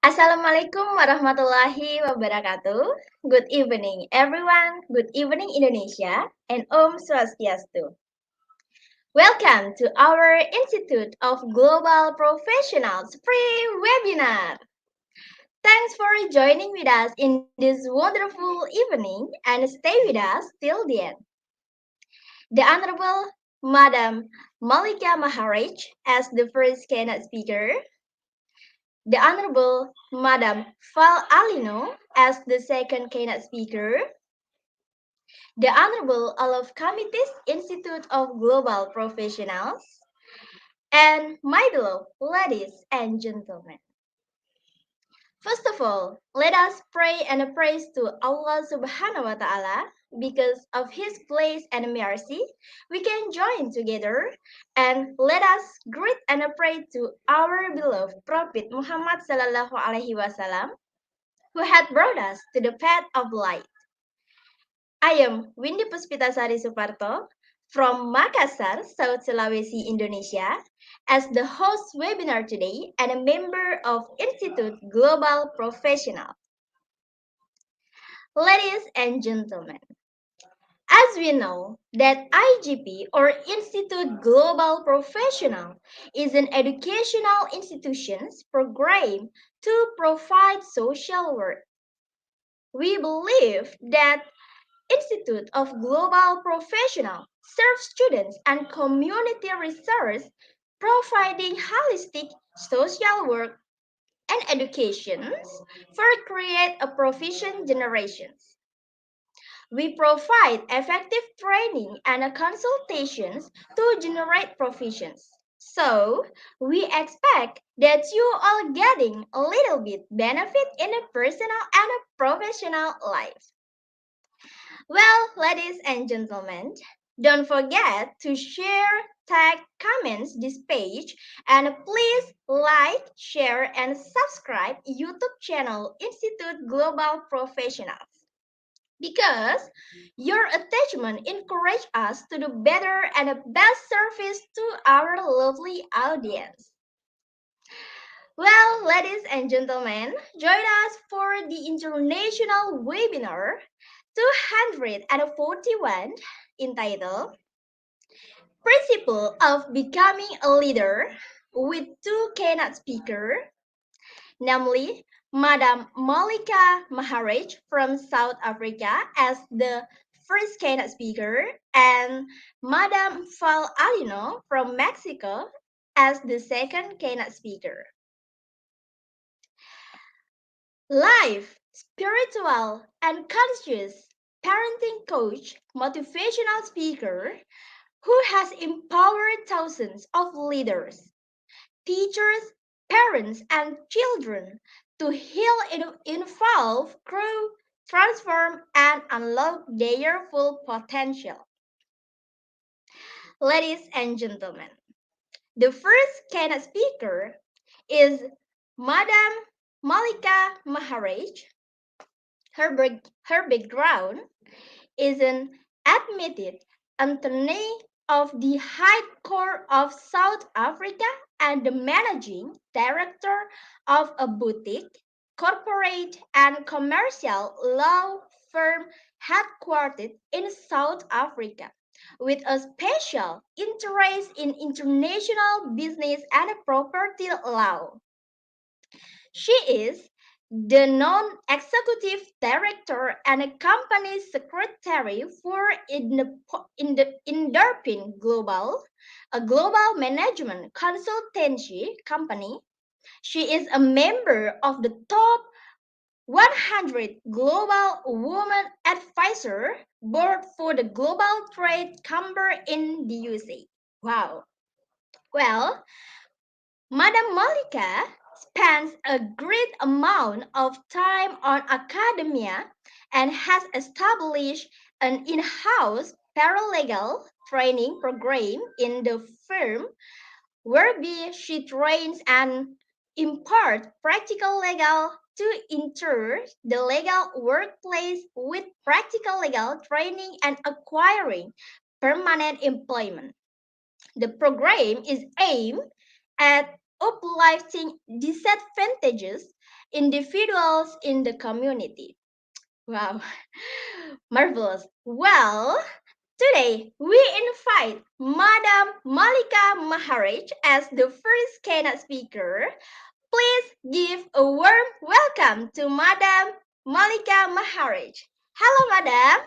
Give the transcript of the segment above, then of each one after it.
Assalamualaikum warahmatullahi wabarakatuh. Good evening, everyone. Good evening, Indonesia, and Om Swastiastu. Welcome to our Institute of Global Professionals free webinar. Thanks for joining with us in this wonderful evening and stay with us till the end. The Honorable Madam Malika Maharaj as the first keynote speaker, the Honorable Madam Fal Alino as the second keynote speaker, the Honorable Olaf Committees Institute of Global Professionals, and my beloved ladies and gentlemen. First of all, let us pray and praise to Allah Subhanahu wa Ta'ala. Because of His grace and mercy, we can join together and let us greet and pray to our beloved Prophet Muhammad Sallallahu Alaihi Wasallam, who had brought us to the path of light. I am Windy Puspitasari Suparto from Makassar, South Sulawesi, Indonesia, as the host webinar today and a member of Institute Global Professional. Ladies and gentlemen, as we know that IGP or Institute Global Professional is an educational institution's program to provide social work. We believe that Institute of Global Professional serves students and community research, providing holistic social work and educations for create a proficient generations. We provide effective training and consultations to generate proficiency. So, we expect that you are getting a little bit benefit in a personal and a professional life. Well, ladies and gentlemen, don't forget to share, tag, comments this page, and please like, share, and subscribe YouTube channel Institute Global Professionals. Because your attachment encourages us to do better and best service to our lovely audience. Well, ladies and gentlemen, join us for the international webinar 241 entitled Principle of Becoming a Leader with two keynote speakers, namely Madam Malika Maharaj from South Africa as the first keynote speaker and Madam Fal Alino from Mexico as the second keynote speaker. Life, spiritual, and conscious parenting coach, motivational speaker who has empowered thousands of leaders, teachers, parents, and children to heal, evolve, grow, transform, and unlock their full potential. Ladies and gentlemen, the first keynote speaker is Madam Malika Maharaj. Her background is an admitted attorney of the High Court of South Africa and the managing director of a boutique, corporate, and commercial law firm headquartered in South Africa, with a special interest in international business and property law. She is the non-executive director and company secretary for Endorphin Global, a global management consultancy company. She is a member of the top 100 Global Women Advisor Board for the Global Trade Chamber in the USA. Wow. Well, Madam Malika spends a great amount of time on academia and has established an in-house paralegal training program in the firm whereby she trains and imparts practical legal to enter the legal workplace with practical legal training and acquiring permanent employment. The program is aimed at uplifting disadvantaged individuals in the community. Wow, marvelous. Well, today we invite Madam Malika Maharaj as the first keynote speaker. Please give a warm welcome to Madam Malika Maharaj. Hello, Madam.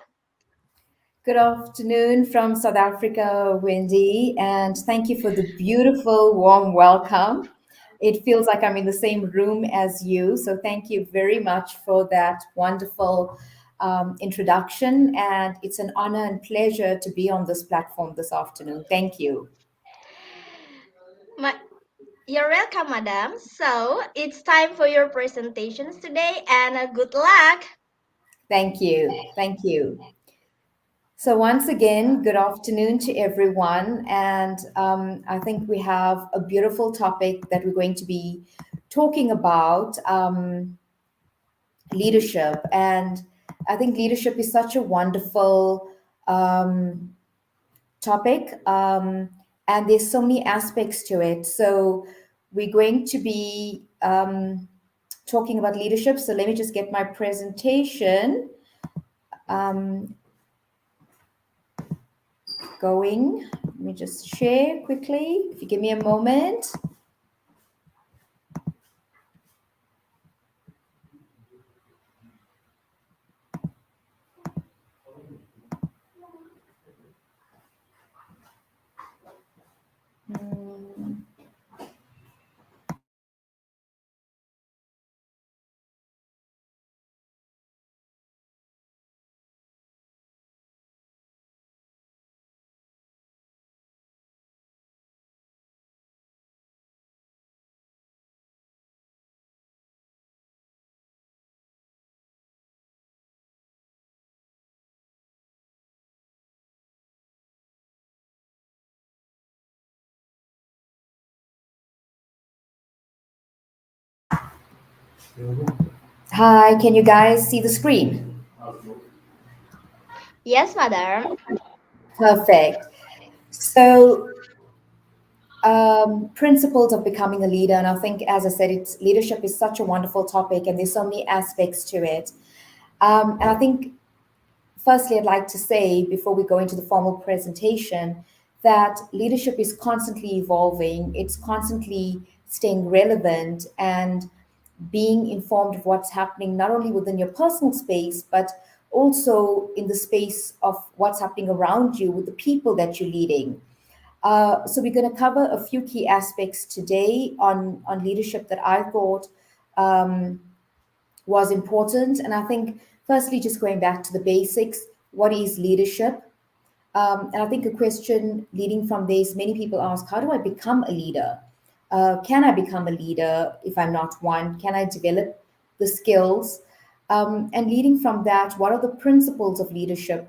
Good afternoon from South Africa, Wendy, and thank you for the beautiful, warm welcome. It feels like I'm in the same room as you, so thank you very much for that wonderful introduction. And it's an honor and pleasure to be on this platform this afternoon. Thank you. Ma- you're welcome, Madam. So it's time for your presentations today, and good luck. Thank you. Thank you. So, once again, good afternoon to everyone. And I think we have a beautiful topic that we're going to be talking about leadership. And I think leadership is such a wonderful um, topic. And there's so many aspects to it. So, we're going to be talking about leadership. So, let me just get my presentation um, going. Let me just share quickly. If you give me a moment. Hmm. Hi, can you guys see the screen? Yes, Madam. Perfect. So, principles of becoming a leader, and I think, as I said, it's leadership is such a wonderful topic, and there's so many aspects to it. And I think, firstly, I'd like to say before we go into the formal presentation that leadership is constantly evolving. It's constantly staying relevant and being informed of what's happening not only within your personal space but also in the space of what's happening around you with the people that you're leading. So we're going to cover a few key aspects today on leadership that I thought um, was important. And I think, firstly, just going back to the basics, what is leadership? And I think a question leading from this, many people ask, how do I become a leader? Can I become a leader if I'm not one? Can I develop the skills? And leading from that, what are the principles of leadership?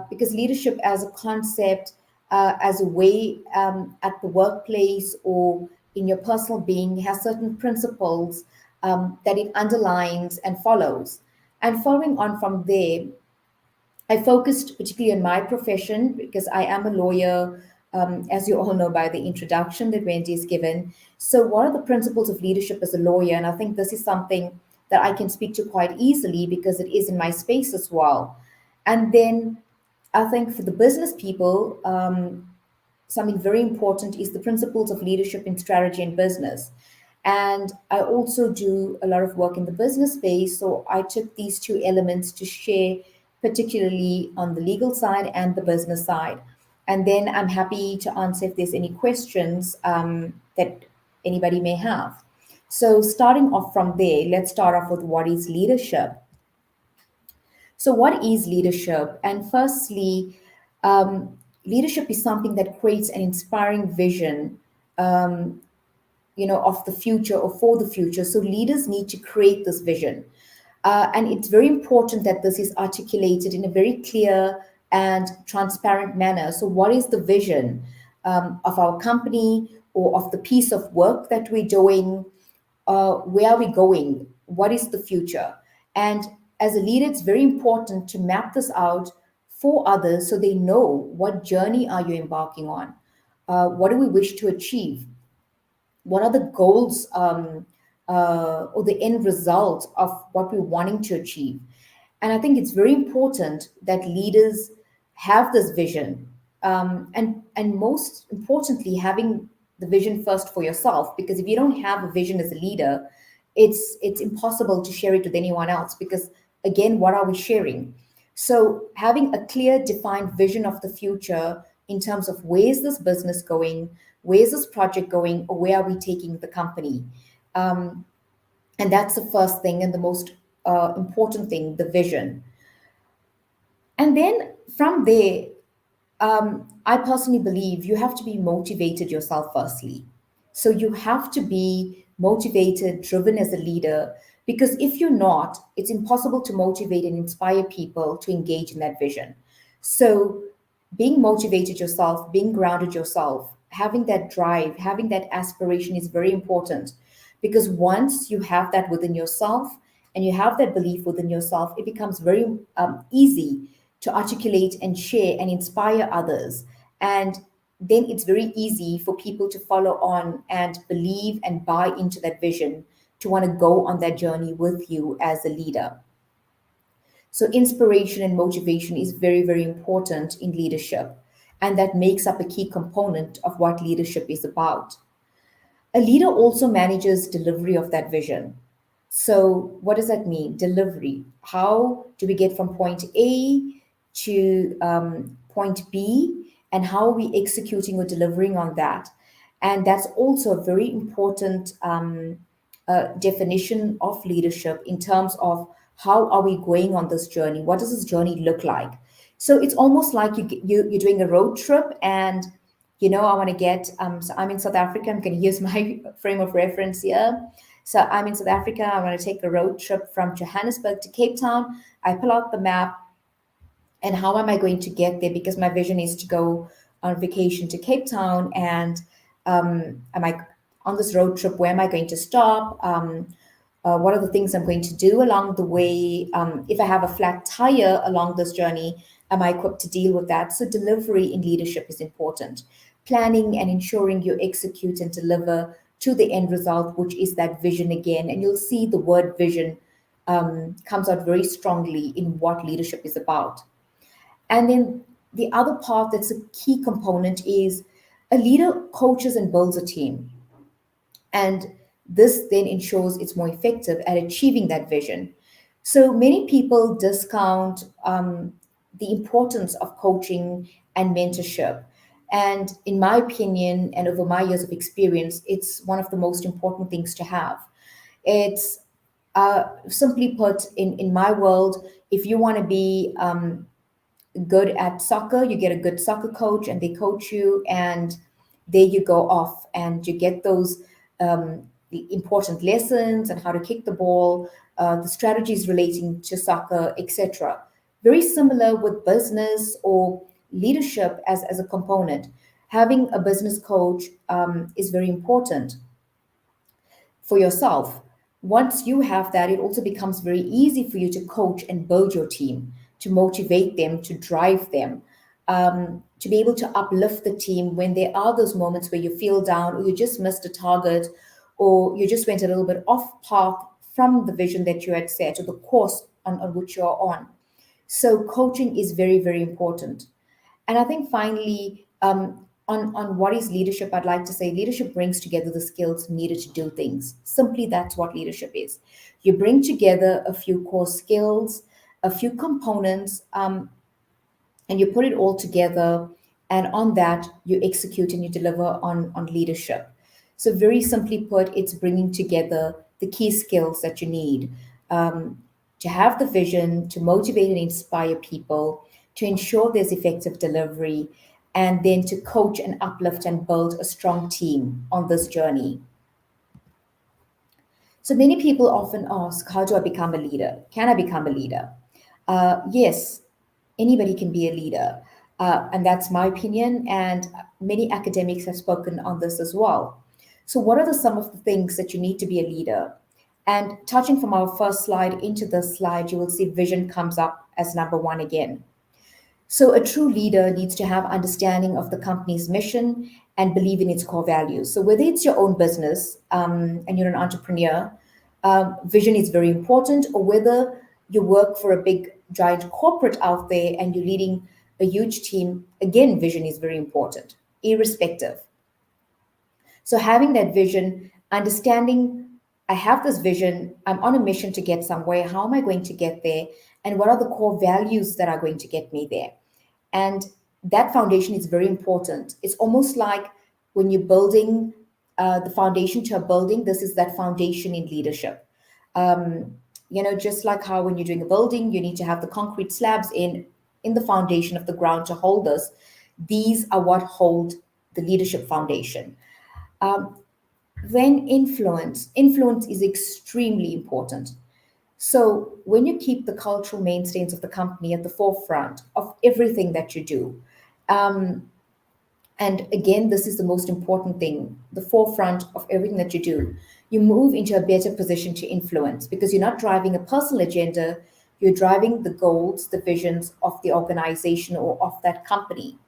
Because leadership as a concept, as a way at the workplace or in your personal being, has certain principles that it underlines and follows. And following on from there, I focused particularly on my profession because I am a lawyer, as you all know by the introduction that Wendy has given. So, what are the principles of leadership as a lawyer? And I think this is something that I can speak to quite easily because it is in my space as well. And then I think for the business people, something very important is the principles of leadership in strategy and business. And I also do a lot of work in the business space. So I took these two elements to share, particularly on the legal side and the business side. And then I'm happy to answer if there's any questions that anybody may have. So, starting off from there, let's start off with what is leadership. So, what is leadership? And firstly, leadership is something that creates an inspiring vision, of the future or for the future. So, leaders need to create this vision. And it's very important that this is articulated in a very clear and transparent manner. So, what is the vision of our company or of the piece of work that we're doing? Where are we going? What is the future? And as a leader, it's very important to map this out for others so they know what journey are you embarking on. What do we wish to achieve? what are the goals, or the end result of what we're wanting to achieve. And I think it's very important that leaders have this vision, and most importantly, having the vision first for yourself. Because if you don't have a vision as a leader, it's impossible to share it with anyone else. Because again, what are we sharing? So having a clear, defined vision of the future in terms of where's this business going, where's this project going, or where are we taking the company? Um, and that's the first thing and the most important thing, the vision. And then from there, I personally believe you have to be motivated yourself firstly. So you have to be motivated, driven as a leader, because if you're not, it's impossible to motivate and inspire people to engage in that vision. So being motivated yourself, being grounded yourself, having that drive, having that aspiration is very important, because once you have that within yourself and you have that belief within yourself, it becomes very easy to articulate and share and inspire others. And then it's very easy for people to follow on and believe and buy into that vision, to want to go on that journey with you as a leader. So, inspiration and motivation is very, very important in leadership. And that makes up a key component of what leadership is about. A leader also manages delivery of that vision. So, what does that mean? Delivery. How do we get from point A to point B, and how are we executing or delivering on that? And that's also a very important definition of leadership in terms of how are we going on this journey? What does this journey look like? So it's almost like you're doing a road trip, and I want to get, so I'm in South Africa. I'm going to use my frame of reference here. So I'm in South Africa. I want to take a road trip from Johannesburg to Cape Town. I pull out the map, and how am I going to get there? Because my vision is to go on vacation to Cape Town. And am I on this road trip? Where am I going to stop? What are the things I'm going to do along the way? If I have a flat tire along this journey, am I equipped to deal with that? So, delivery in leadership is important. Planning and ensuring you execute and deliver to the end result, which is that vision again. And you'll see the word vision comes out very strongly in what leadership is about. And then the other part that's a key component is a leader coaches and builds a team. And this then ensures it's more effective at achieving that vision. So many people discount the importance of coaching and mentorship. And in my opinion, and over my years of experience, it's one of the most important things to have. It's simply put, in my world, if you want to be good at soccer, you get a good soccer coach and they coach you, and there you go off and you get those important lessons and how to kick the ball, the strategies relating to soccer, etc. Very similar with business or leadership as a component. Having a business coach is very important for yourself. Once you have that, it also becomes very easy for you to coach and build your team, to motivate them, to drive them, to be able to uplift the team when there are those moments where you feel down, or you just missed a target, or you just went a little bit off path from the vision that you had set, or the course on which you're on. So, coaching is very, very important. And I think finally, on what is leadership, I'd like to say leadership brings together the skills needed to do things. Simply, that's what leadership is. You bring together a few core skills, a few components, and you put it all together. And on that, you execute and you deliver on leadership. So, very simply put, it's bringing together the key skills that you need to have the vision, to motivate and inspire people, to ensure there's effective delivery, and then to coach and uplift and build a strong team on this journey. So many people often ask, how do I become a leader? Can I become a leader? Yes, anybody can be a leader. And that's my opinion. And many academics have spoken on this as well. So, what are some of the things that you need to be a leader? And touching from our first slide into this slide, you will see vision comes up as number one again. So a true leader needs to have understanding of the company's mission and believe in its core values. So whether it's your own business and you're an entrepreneur, vision is very important, or whether you work for a big giant corporate out there and you're leading a huge team, again, vision is very important, irrespective. So having that vision, understanding I have this vision, I'm on a mission to get somewhere. How am I going to get there? And what are the core values that are going to get me there? And that foundation is very important. It's almost like when you're building the foundation to a building, this is that foundation in leadership. Um, just like how when you're doing a building, you need to have the concrete slabs in the foundation of the ground to hold us. These are what hold the leadership foundation. Um, then influence is extremely important. So when you keep the cultural mainstays of the company at the forefront of everything that you do, um, and again, this is the most important thing, the forefront of everything that you do, you move into a better position to influence because you're not driving a personal agenda, you're driving the goals, the visions of the organization or of that company.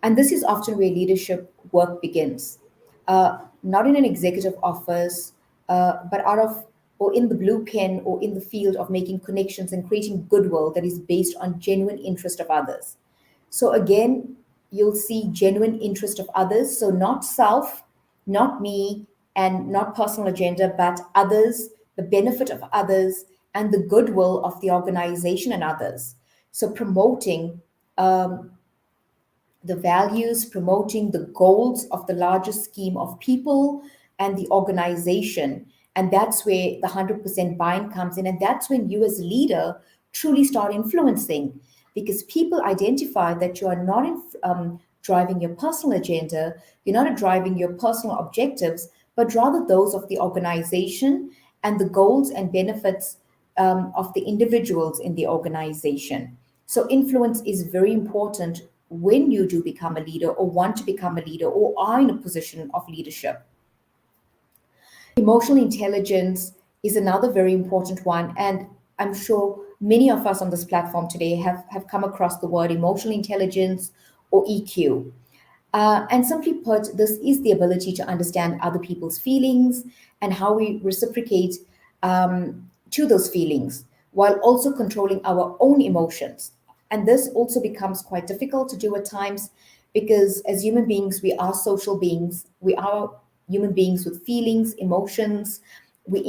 And this is often where leadership work begins, not in an executive office, but out of or in the blue pen or in the field of making connections and creating goodwill that is based on genuine interest of others. So again, you'll see genuine interest of others. So not self, not me, and not personal agenda, but others, the benefit of others, and the goodwill of the organization and others. So promoting the values, promoting the goals of the larger scheme of people and the organization. And that's where the 100% buy-in comes in. And that's when you, as a leader, truly start influencing because people identify that you are not driving your personal agenda, you're not driving your personal objectives, but rather those of the organization and the goals and benefits of the individuals in the organization. So, influence is very important when you do become a leader or want to become a leader or are in a position of leadership. Emotional intelligence is another very important one. And I'm sure many of us on this platform today have come across the word emotional intelligence or EQ. And simply put, this is the ability to understand other people's feelings and how we reciprocate to those feelings while also controlling our own emotions. And this also becomes quite difficult to do at times because as human beings, we are social beings. We are human beings with feelings, emotions. We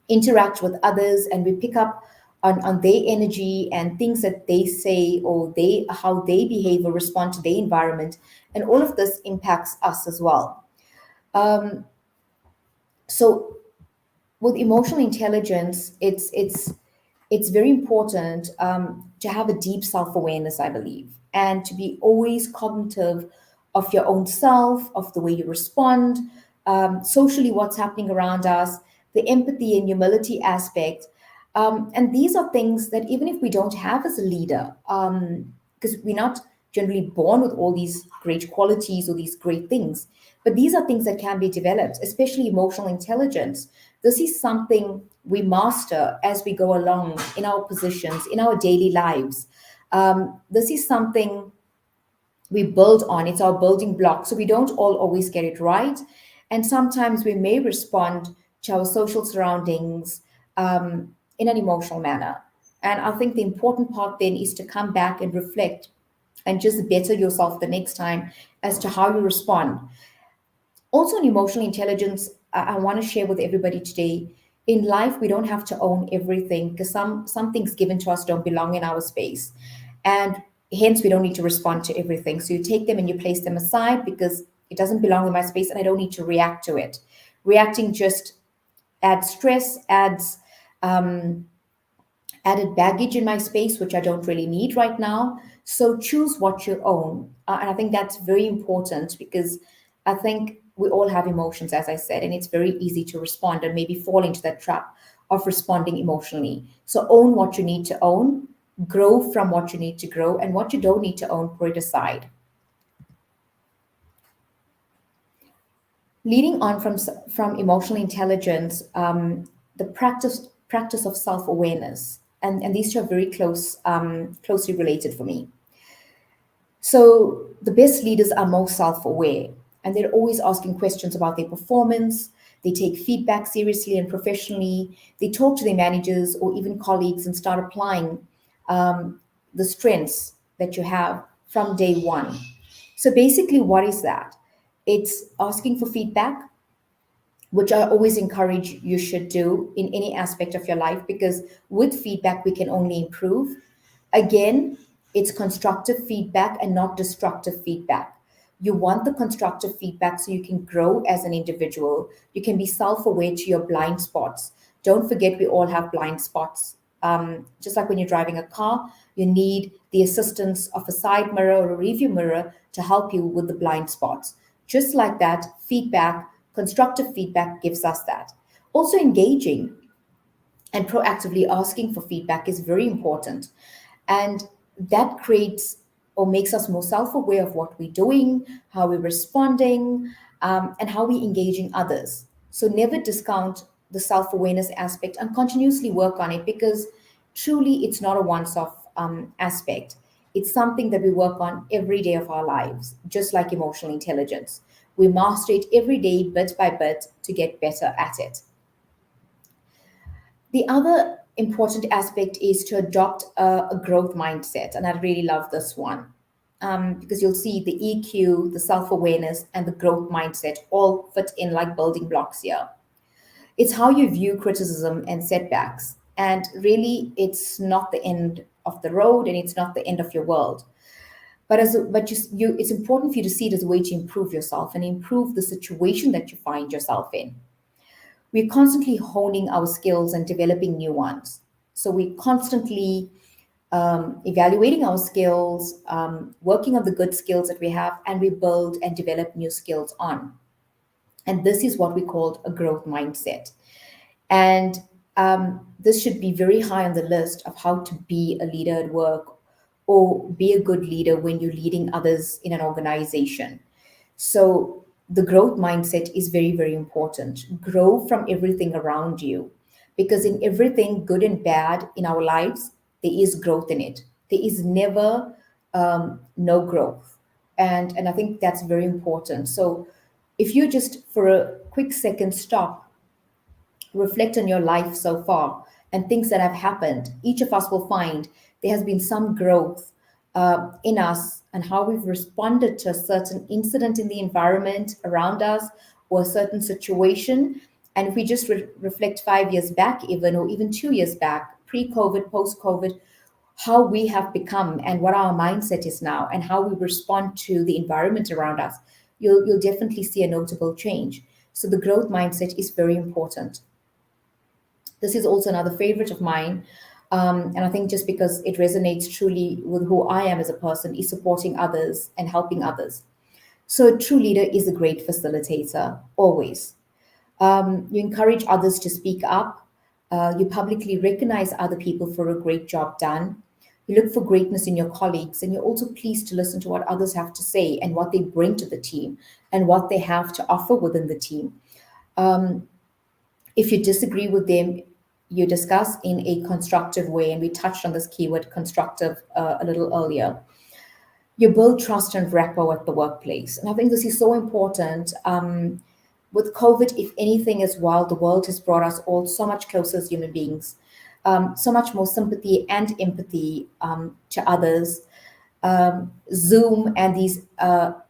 interact with others and we pick up on their energy and things that they say or they how they behave or respond to their environment. And all of this impacts us as well. Um, so with emotional intelligence, it's very important to have a deep self-awareness, I believe, and to be always cognitive of your own self, of the way you respond, socially, what's happening around us, the empathy and humility aspect. And these are things that even if we don't have as a leader, because we're not generally born with all these great qualities or these great things, but these are things that can be developed, especially emotional intelligence. This is something we master as we go along in our positions, in our daily lives. This is something we build on. It's our building block. So we don't all always get it right. And sometimes we may respond to our social surroundings in an emotional manner. And I think the important part then is to come back and reflect and just better yourself the next time as to how you respond. Also, in emotional intelligence, I want to share with everybody today. In life, we don't have to own everything because some things given to us don't belong in our space, and hence we don't need to respond to everything. So you take them and you place them aside because it doesn't belong in my space, and I don't need to react to it. Reacting just adds stress, adds added baggage in my space, which I don't really need right now. So choose what you own. And I think that's very important because I think we all have emotions, as I said, and it's very easy to respond and maybe fall into that trap of responding emotionally. So own what you need to own, grow from what you need to grow, and what you don't need to own, put it aside. Leading on from emotional intelligence, the practice of self awareness. and these two are very closely related for me. So the best leaders are most self-aware, and they're always asking questions about their performance. They take feedback seriously and professionally. They talk to their managers or even colleagues and start applying the strengths that you have from day one. So basically, what is that? It's asking for feedback, which I always encourage you should do in any aspect of your life, because with feedback, we can only improve. Again, it's constructive feedback and not destructive feedback. You want the constructive feedback so you can grow as an individual. You can be self aware to your blind spots. Don't forget, we all have blind spots. Just like when you're driving a car, you need the assistance of a side mirror or a review mirror to help you with the blind spots. Just like that, feedback, constructive feedback gives us that. Also, engaging and proactively asking for feedback is very important. And that creates or makes us more self aware of what we're doing, how we're responding, and how we're engaging others. So never discount the self awareness aspect and continuously work on it, because truly it's not a once off aspect. It's something that we work on every day of our lives, just like emotional intelligence. We master it every day, bit by bit, to get better at it. The other important aspect is to adopt a growth mindset. And I really love this one, because you'll see the EQ, the self awareness, and the growth mindset all fit in like building blocks here. It's how you view criticism and setbacks. And really, it's not the end of the road and it's not the end of your world. But it's important for you to see it as a way to improve yourself and improve the situation that you find yourself in. We're constantly honing our skills and developing new ones. So we're constantly evaluating our skills, working on the good skills that we have, and we build and develop new skills on. And this is what we call a growth mindset. And this should be very high on the list of how to be a leader at work or be a good leader when you're leading others in an organization. So the growth mindset is very, very important. Grow from everything around you, because in everything, good and bad in our lives, there is growth in it. There is never no growth. And I think that's very important. So if you just for a quick second stop, reflect on your life so far and things that have happened, each of us will find there has been some growth in us and how we've responded to a certain incident in the environment around us or a certain situation. And if we just reflect 5 years back, even or even 2 years back, pre COVID, post COVID, how we have become and what our mindset is now and how we respond to the environment around us, you'll definitely see a notable change. So the growth mindset is very important. This is also another favorite of mine. And I think just because it resonates truly with who I am as a person, is supporting others and helping others. So a true leader is a great facilitator, always. You encourage others to speak up. You publicly recognize other people for a great job done. You look for greatness in your colleagues, and you're also pleased to listen to what others have to say and what they bring to the team and what they have to offer within the team. If you disagree with them, you discuss in a constructive way. And we touched on this keyword constructive a little earlier. You build trust and rapport at the workplace. And I think this is so important. With COVID, if anything, as well, the world has brought us all so much closer as human beings, so much more sympathy and empathy to others. Zoom and these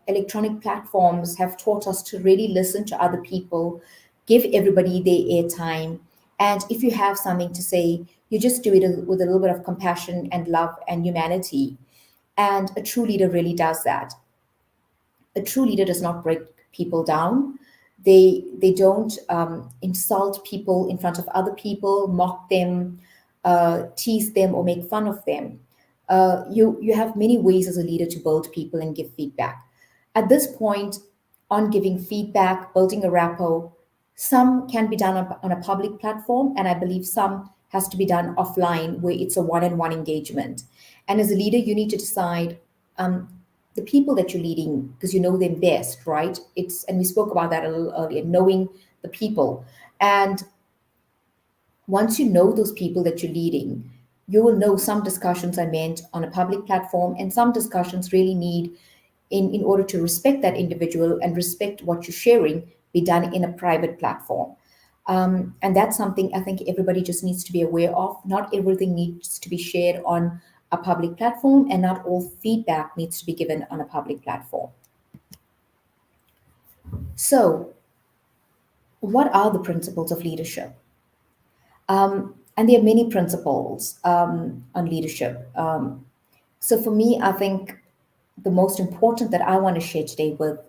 electronic platforms have taught us to really listen to other people, give everybody their airtime. And if you have something to say, you just do it with a little bit of compassion and love and humanity. And a true leader really does that. A true leader does not break people down. They don't insult people in front of other people, mock them, tease them, or make fun of them. You have many ways as a leader to build people and give feedback. At this point, on giving feedback, building a rapport, some can be done on a public platform, and I believe some has to be done offline where it's a one-on-one engagement. And as a leader, you need to decide the people that you're leading, because you know them best, right? And we spoke about that a little earlier, knowing the people. And once you know those people that you're leading, You will know some discussions are meant on a public platform, and some discussions really need, in order to respect that individual and respect what you're sharing, be done in a private platform. And that's something I think everybody just needs to be aware of. Not everything needs to be shared on a public platform, and not all feedback needs to be given on a public platform. So, what are the principles of leadership? And there are many principles on leadership. So, for me, I think the most important that I want to share today with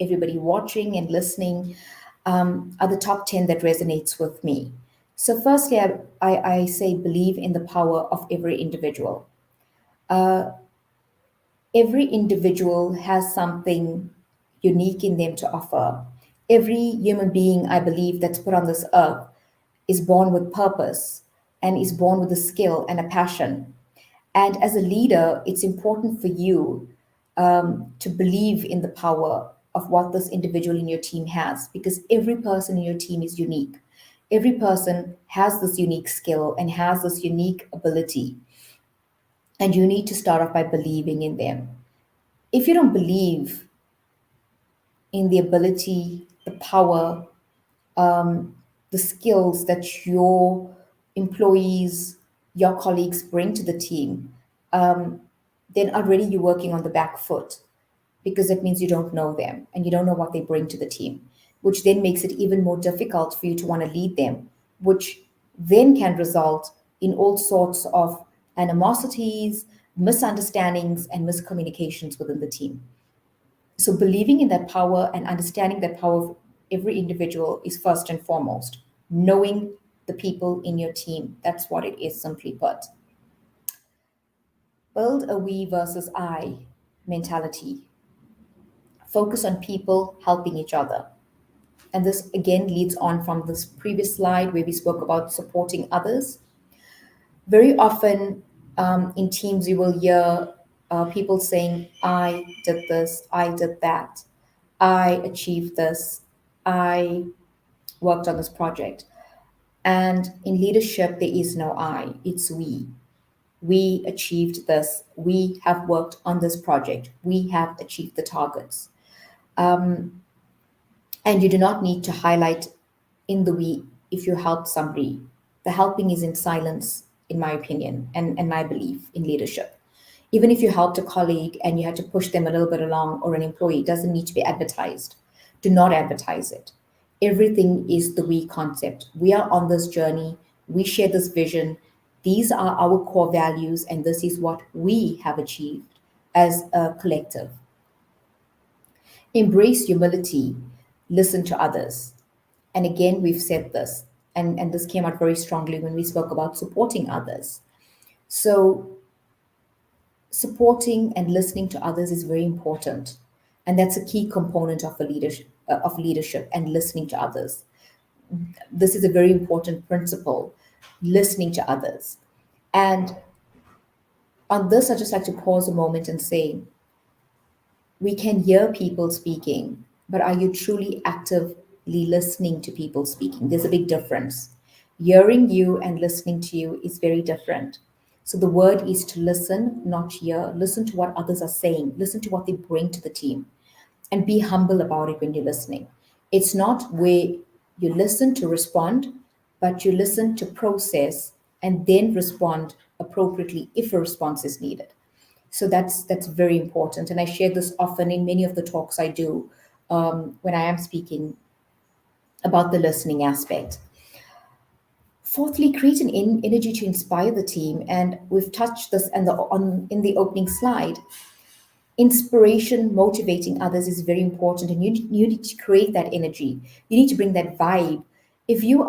everybody watching and listening are the top 10 that resonates with me. So, firstly, I say believe in the power of every individual. Every individual has something unique in them to offer. Every human being, I believe, that's put on this earth is born with purpose and is born with a skill and a passion. And as a leader, it's important for you to believe in the power of what this individual in your team has, because every person in your team is unique. Every person has this unique skill and has this unique ability. And you need to start off by believing in them. If you don't believe in the ability, the power, the skills that your employees, your colleagues bring to the team, then already you're working on the back foot, because that means you don't know them and you don't know what they bring to the team, which then makes it even more difficult for you to want to lead them, which then can result in all sorts of animosities, misunderstandings, and miscommunications within the team. So, believing in that power and understanding that power of every individual is first and foremost. Knowing the people in your team. That's what it is, simply put. Build a we versus I mentality. Focus on people helping each other. And this again leads on from this previous slide where we spoke about supporting others. Very often in teams, you will hear people saying, I did this, I did that, I achieved this, I worked on this project. And in leadership, there is no I, it's we. We achieved this. We have worked on this project. We have achieved the targets. And you do not need to highlight in the we if you help somebody. The helping is in silence, in my opinion, and my belief in leadership. Even if you helped a colleague and you had to push them a little bit along, or an employee, it doesn't need to be advertised. Do not advertise it. Everything is the we concept. We are on this journey. We share this vision. These are our core values, and this is what we have achieved as a collective. Embrace humility. Listen to others. And again, we've said this, and this came out very strongly when we spoke about supporting others. So, supporting and listening to others is very important, and that's a key component of leadership and listening to others. This is a very important principle, listening to others. And on this, I just like to pause a moment and say, we can hear people speaking, but are you truly actively listening to people speaking? There's a big difference. Hearing you and listening to you is very different. So the word is to listen, not hear. Listen to what others are saying, listen to what they bring to the team, and be humble about it when you're listening. It's not where you listen to respond, but you listen to process and then respond appropriately if a response is needed. So that's very important, and I share this often in many of the talks I do when I am speaking about the listening aspect. Fourthly, create an energy to inspire the team, and we've touched this in the opening slide. Inspiration, motivating others is very important, and you need to create that energy. You need to bring that vibe. If you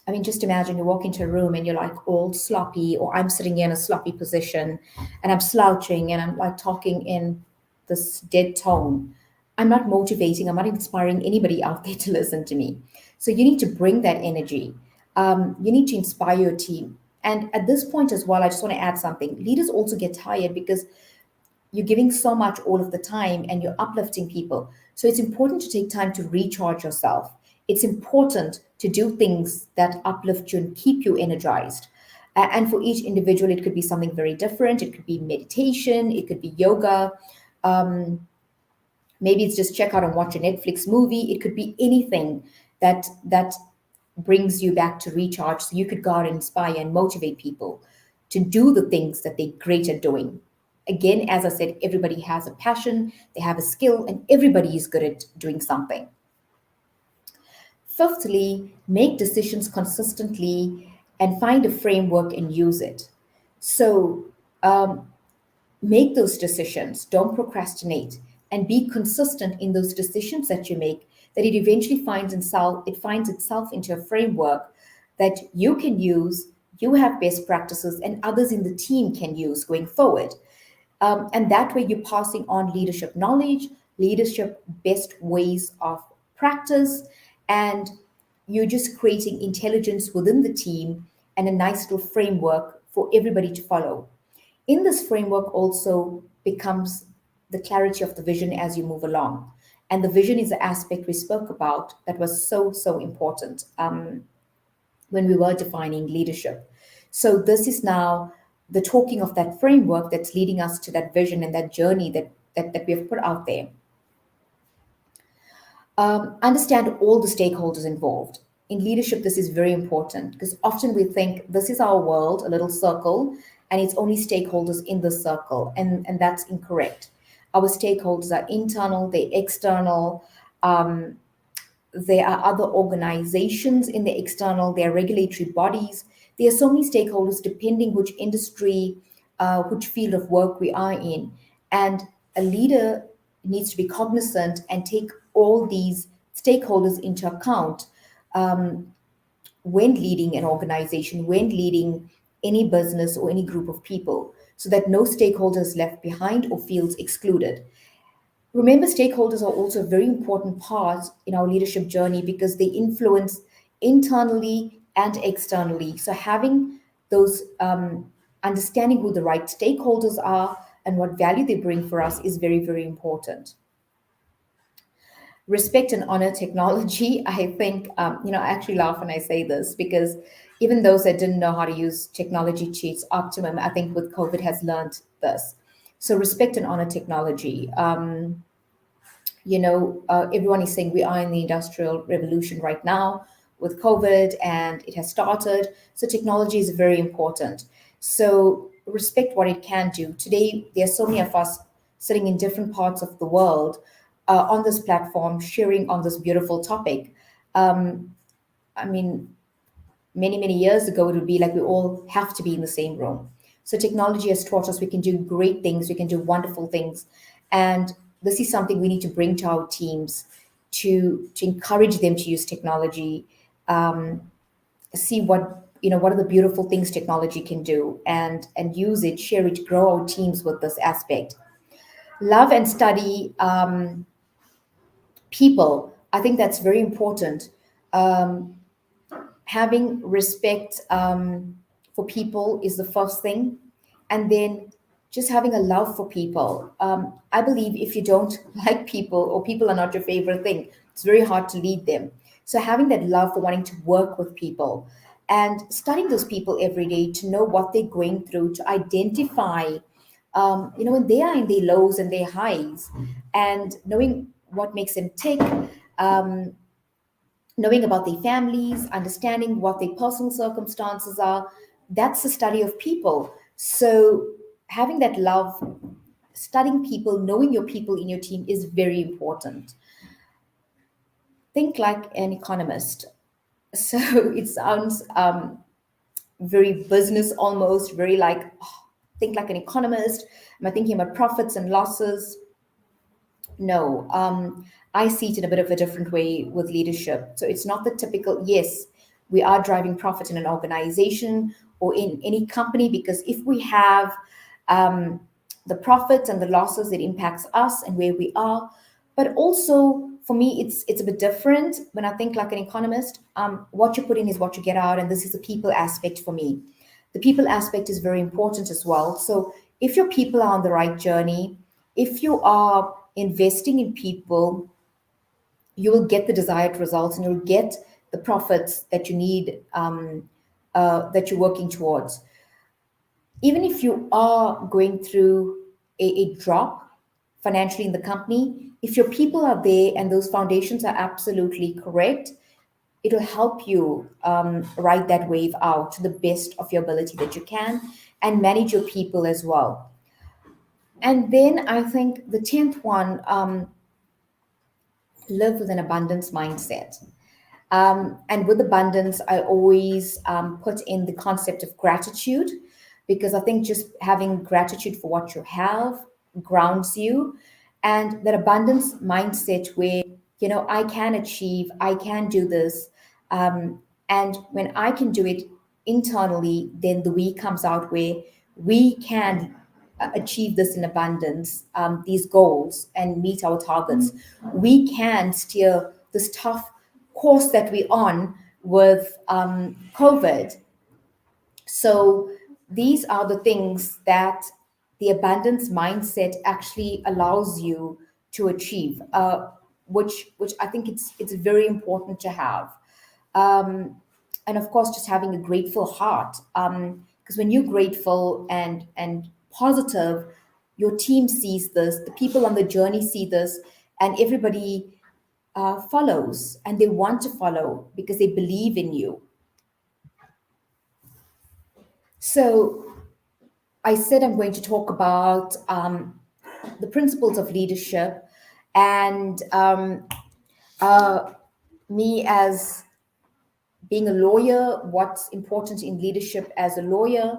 I mean, just imagine you walk into a room and you're like all sloppy, or I'm sitting in a sloppy position and I'm slouching and I'm like talking in this dead tone. I'm not motivating, I'm not inspiring anybody out there to listen to me. So you need to bring that energy. You need to inspire your team. And at this point as well, I just want to add something. Leaders also get tired because you're giving so much all of the time and you're uplifting people. So it's important to take time to recharge yourself. It's important to do things that uplift you and keep you energized. And for each individual, it could be something very different. It could be meditation, it could be yoga. Maybe it's just check out and watch a Netflix movie. It could be anything that brings you back to recharge. So you could go out and inspire and motivate people to do the things that they're great at doing. Again, as I said, everybody has a passion, they have a skill, and everybody is good at doing something. Fifthly, make decisions consistently and find a framework and use it. So make those decisions, don't procrastinate, and be consistent in those decisions that you make, that it eventually finds itself into a framework that you can use, you have best practices, and others in the team can use going forward. And that way, you're passing on leadership knowledge, leadership best ways of practice, and you're just creating intelligence within the team and a nice little framework for everybody to follow. In this framework, also becomes the clarity of the vision as you move along. And the vision is the aspect we spoke about that was so, so important when we were defining leadership. So, this is now the talking of that framework that's leading us to that vision and that journey that we have put out there. Understand all the stakeholders involved. In leadership, this is very important because often we think this is our world, a little circle, and it's only stakeholders in the circle, and that's incorrect. Our stakeholders are internal, they're external. There are other organizations in the external, there are regulatory bodies. There are so many stakeholders depending which industry, which field of work we are in. And a leader needs to be cognizant and take all these stakeholders into account when leading an organization, when leading any business or any group of people, so that no stakeholder is left behind or feels excluded. Remember, stakeholders are also a very important part in our leadership journey because they influence internally and externally. So, having those understanding who the right stakeholders are and what value they bring for us is very, very important. Respect and honor technology. I think, I actually laugh when I say this because even those that didn't know how to use technology to its optimum, I think with COVID has learned this. So, respect and honor technology. Everyone is saying we are in the industrial revolution right now with COVID and it has started. So technology is very important. So respect what it can do. Today, there are so many of us sitting in different parts of the world on this platform, sharing on this beautiful topic. I mean, many years ago, it would be like we all have to be in the same room. So technology has taught us we can do great things, we can do wonderful things. And this is something we need to bring to our teams to encourage them to use technology, see what are the beautiful things technology can do and use it, share it, grow our teams with this aspect. Love and study people. I think that's very important. Having respect for people is the first thing, and then just having a love for people. I believe if you don't like people or people are not your favorite thing, it's very hard to lead them. So having that love for wanting to work with people and studying those people every day to know what they're going through, to identify when they are in their lows and their highs, and knowing what makes them tick, knowing about their families, understanding what their personal circumstances are. That's the study of people. So having that love, studying people, knowing your people in your team is very important. Think like an economist. So it sounds very business almost, very like, think like an economist. Am I thinking about profits and losses? No, I see it in a bit of a different way with leadership. So it's not the typical, yes, we are driving profit in an organization or in any company because if we have the profits and the losses, it impacts us and where we are. But also for me, it's a bit different when I think like an economist. What you put in is what you get out, and this is the people aspect for me. The people aspect is very important as well. So if your people are on the right journey, if you are investing in people, you will get the desired results and you'll get the profits that you need that you're working towards. Even if you are going through a drop financially in the company, if your people are there and those foundations are absolutely correct, it'll help you ride that wave out to the best of your ability that you can and manage your people as well. And then I think the 10th one, live with an abundance mindset. And with abundance, I always put in the concept of gratitude, because I think just having gratitude for what you have grounds you. And that abundance mindset where, I can achieve, I can do this. And when I can do it internally, then the we comes out where we can achieve this in abundance, these goals, and meet our targets. We can steer this tough course that we're on with COVID. So these are the things that the abundance mindset actually allows you to achieve, which I think it's very important to have. And of course, just having a grateful heart, because when you're grateful and positive, your team sees this, the people on the journey see this, and everybody follows, and they want to follow because they believe in you. So I said I'm going to talk about the principles of leadership, and me as being a lawyer, what's important in leadership as a lawyer,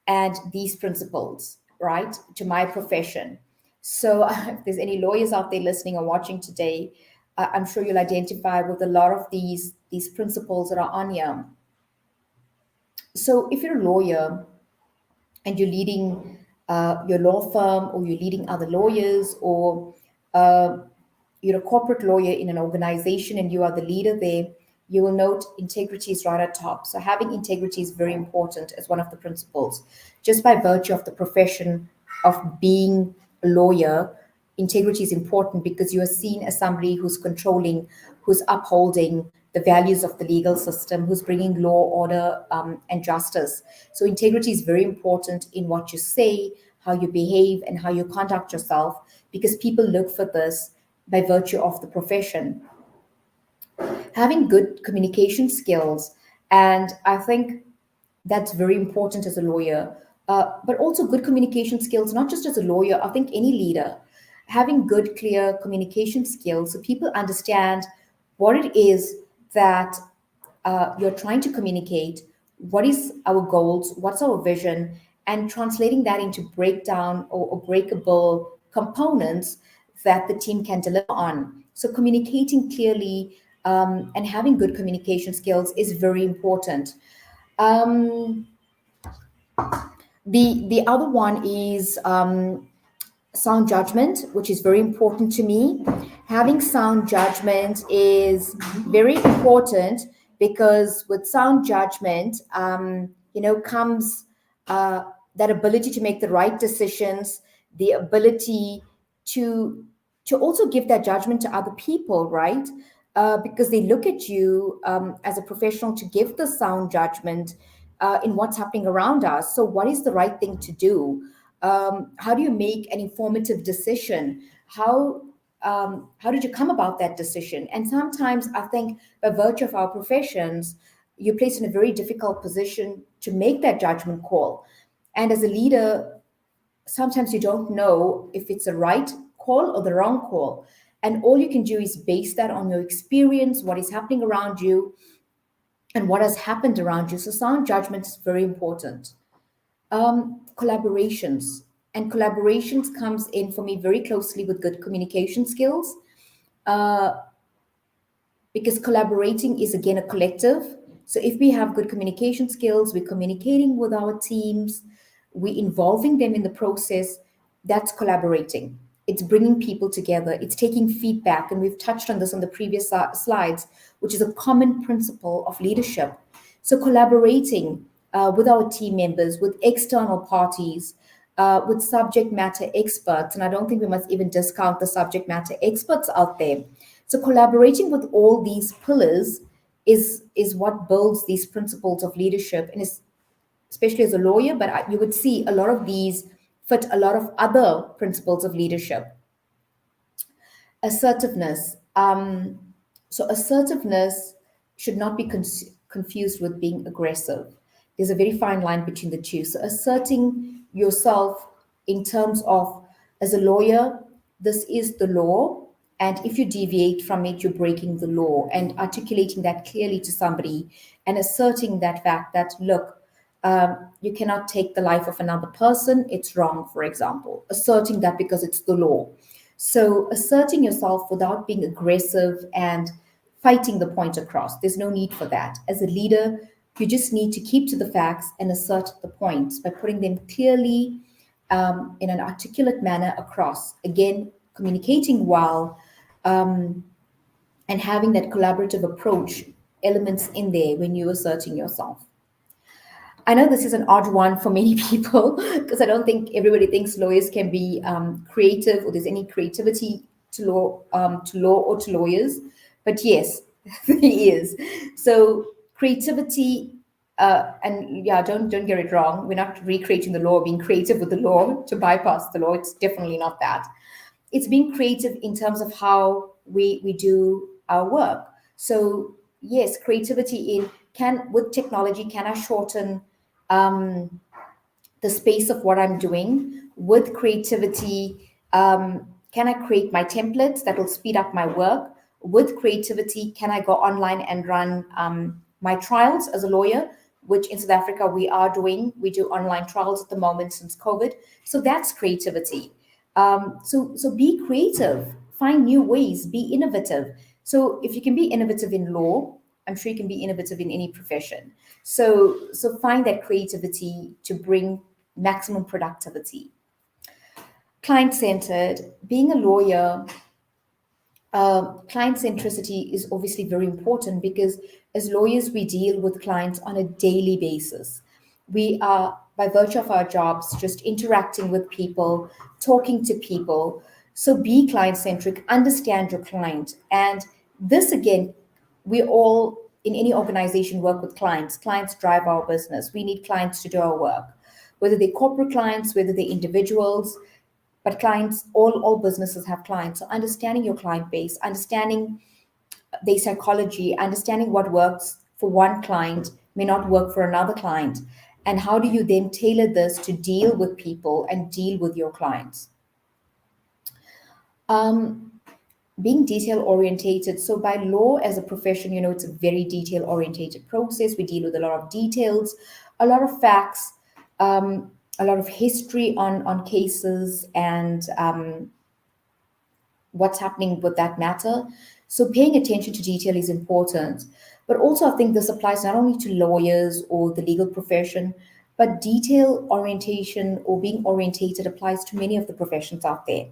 and these principles, right, to my profession. So, if there's any lawyers out there listening or watching today, I'm sure you'll identify with a lot of these principles that are on here. So, if you're a lawyer and you're leading your law firm, or you're leading other lawyers, or uh, you're a corporate lawyer in an organization and you are the leader there, you will note integrity is right at top. So having integrity is very important as one of the principles. Just by virtue of the profession of being a lawyer, integrity is important because you are seen as somebody who's controlling, who's upholding the values of the legal system, who's bringing law, order, and justice. So integrity is very important in what you say, how you behave, and how you conduct yourself, because people look for this by virtue of the profession. Having good communication skills, and I think that's very important as a lawyer, but also good communication skills, not just as a lawyer, I think any leader. Having good, clear communication skills so people understand what it is that you're trying to communicate, what is our goals, what's our vision, and translating that into breakdown or breakable components that the team can deliver on. So communicating clearly and having good communication skills is very important. Um, the other one is sound judgment, which is very important to me. Having sound judgment is very important because with sound judgment, comes that ability to make the right decisions, the ability to to also give that judgment to other people, right? Because they look at you as a professional to give the sound judgment in what's happening around us. So, what is the right thing to do? How do you make an informative decision? How did you come about that decision? And sometimes I think by virtue of our professions, you're placed in a very difficult position to make that judgment call. And as a leader, sometimes you don't know if it's a right call or the wrong call. And all you can do is base that on your experience, what is happening around you, and what has happened around you. So sound judgment is very important. Collaborations, and collaborations comes in for me very closely with good communication skills, because collaborating is again a collective. So if we have good communication skills, we're communicating with our teams, we're involving them in the process, that's collaborating. It's bringing people together, it's taking feedback, and we've touched on this on the previous slides, which is a common principle of leadership. So collaborating with our team members, with external parties, with subject matter experts, and I don't think we must even discount the subject matter experts out there. So collaborating with all these pillars is what builds these principles of leadership, and especially as a lawyer. But you would see a lot of these fit a lot of other principles of leadership. Assertiveness. So assertiveness should not be confused with being aggressive. There's a very fine line between the two. So asserting yourself in terms of, as a lawyer, this is the law, and if you deviate from it, you're breaking the law, and articulating that clearly to somebody and asserting that fact that, look, you cannot take the life of another person, it's wrong, for example. Asserting that because it's the law. So asserting yourself without being aggressive and fighting the point across. There's no need for that. As a leader, you just need to keep to the facts and assert the points by putting them clearly, in an articulate manner across. Again, communicating well, and having that collaborative approach elements in there when you're asserting yourself. I know this is an odd one for many people because I don't think everybody thinks lawyers can be creative, or there's any creativity to law or to lawyers. But yes, there is. So creativity, and yeah, don't get it wrong. We're not recreating the law, being creative with the law to bypass the law. It's definitely not that. It's being creative in terms of how we do our work. So yes, creativity in, can, with technology, can I shorten the space of what I'm doing with creativity? Can I create my templates that will speed up my work? With creativity, can I go online and run my trials as a lawyer, which in South Africa we are doing? We do online trials at the moment since COVID. So that's creativity. So be creative, find new ways, be innovative. So if you can be innovative in law, I'm sure you can be innovative in any profession. So find that creativity to bring maximum productivity. Client centered, being a lawyer, client centricity is obviously very important because as lawyers, we deal with clients on a daily basis. We are, by virtue of our jobs, just interacting with people, talking to people. So be client centric, understand your client. And this again, we all in any organization work with clients. Clients drive our business. We need clients to do our work, whether they're corporate clients, whether they're individuals. But clients, all businesses have clients. So understanding your client base, understanding their psychology, understanding what works for one client may not work for another client. And how do you then tailor this to deal with people and deal with your clients? Being detail orientated. So by law as a profession, it's a very detail orientated process. We deal with a lot of details, a lot of facts, a lot of history on cases, and what's happening with that matter. So paying attention to detail is important. But also I think this applies not only to lawyers or the legal profession, but detail orientation or being orientated applies to many of the professions out there.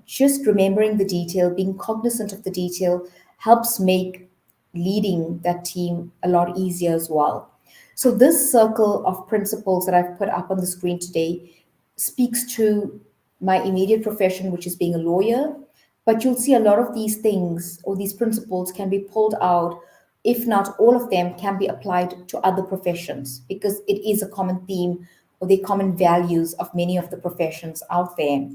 Just remembering the detail, being cognizant of the detail helps make leading that team a lot easier as well. So, this circle of principles that I've put up on the screen today speaks to my immediate profession, which is being a lawyer. But you'll see a lot of these things or these principles can be pulled out, if not all of them can be applied to other professions because it is a common theme or the common values of many of the professions out there.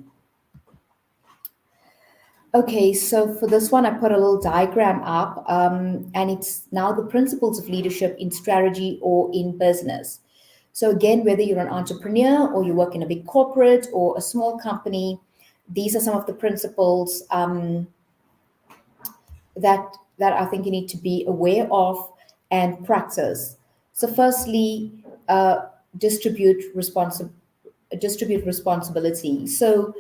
Okay, so for this one, I put a little diagram up, and it's now the principles of leadership in strategy or in business. So, again, whether you're an entrepreneur or you work in a big corporate or a small company, these are some of the principles that I think you need to be aware of and practice. So, firstly, distribute distribute responsibility. So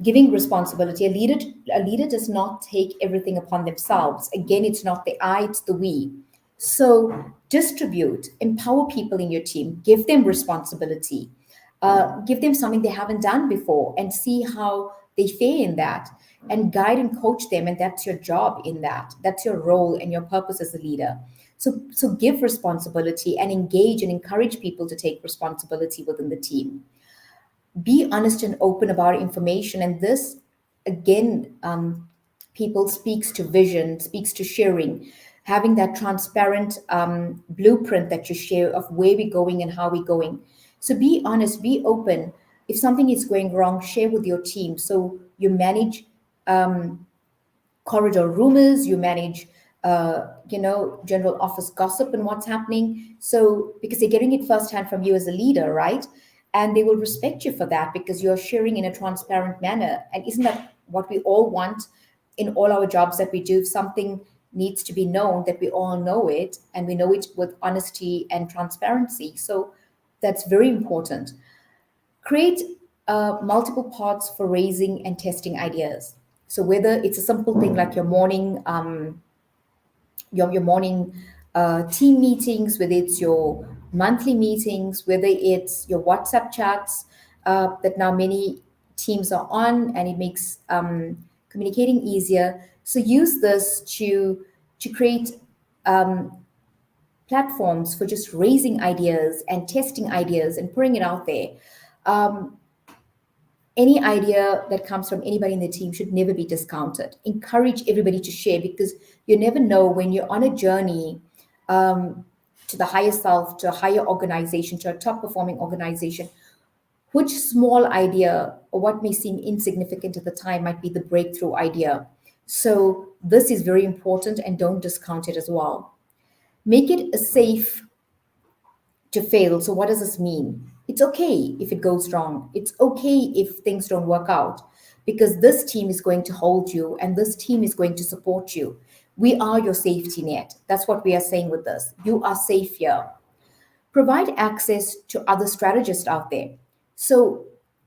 giving responsibility, a leader does not take everything upon themselves. Again, it's not the I, it's the we. So distribute, empower people in your team, give them responsibility, give them something they haven't done before, and see how they fare in that, and guide and coach them. And that's your job in that. That's your role and your purpose as a leader. So give responsibility and engage and encourage people to take responsibility within the team. Be honest and open about information, and this again, people speaks to vision, speaks to sharing. having that transparent blueprint that you share of where we're going and how we're going. So be honest, be open. If something is going wrong, share with your team. So you manage corridor rumors, you manage, general office gossip and what's happening. So because they're getting it firsthand from you as a leader, right? And they will respect you for that because you're sharing in a transparent manner. And isn't that what we all want in all our jobs that we do? If something needs to be known, that we all know it and we know it with honesty and transparency. So that's very important. Create multiple pods for raising and testing ideas. So whether it's a simple thing like your morning team meetings, whether it's your monthly meetings, whether it's your WhatsApp chats that now many teams are on, and it makes communicating easier. So use this to create platforms for just raising ideas and testing ideas and putting it out there. Um, any idea that comes from anybody in the team should never be discounted. Encourage everybody to share because you never know when you're on a journey um, to the higher self, to a higher organization, to a top performing organization, which small idea or what may seem insignificant at the time might be the breakthrough idea. So, this is very important and don't discount it as well. Make it a safe to fail. So, what does this mean? It's okay if it goes wrong. It's okay if things don't work out because this team is going to hold you and this team is going to support you. We are your safety net. That's what we are saying with this. You are safe here. Provide access to other strategists out there. So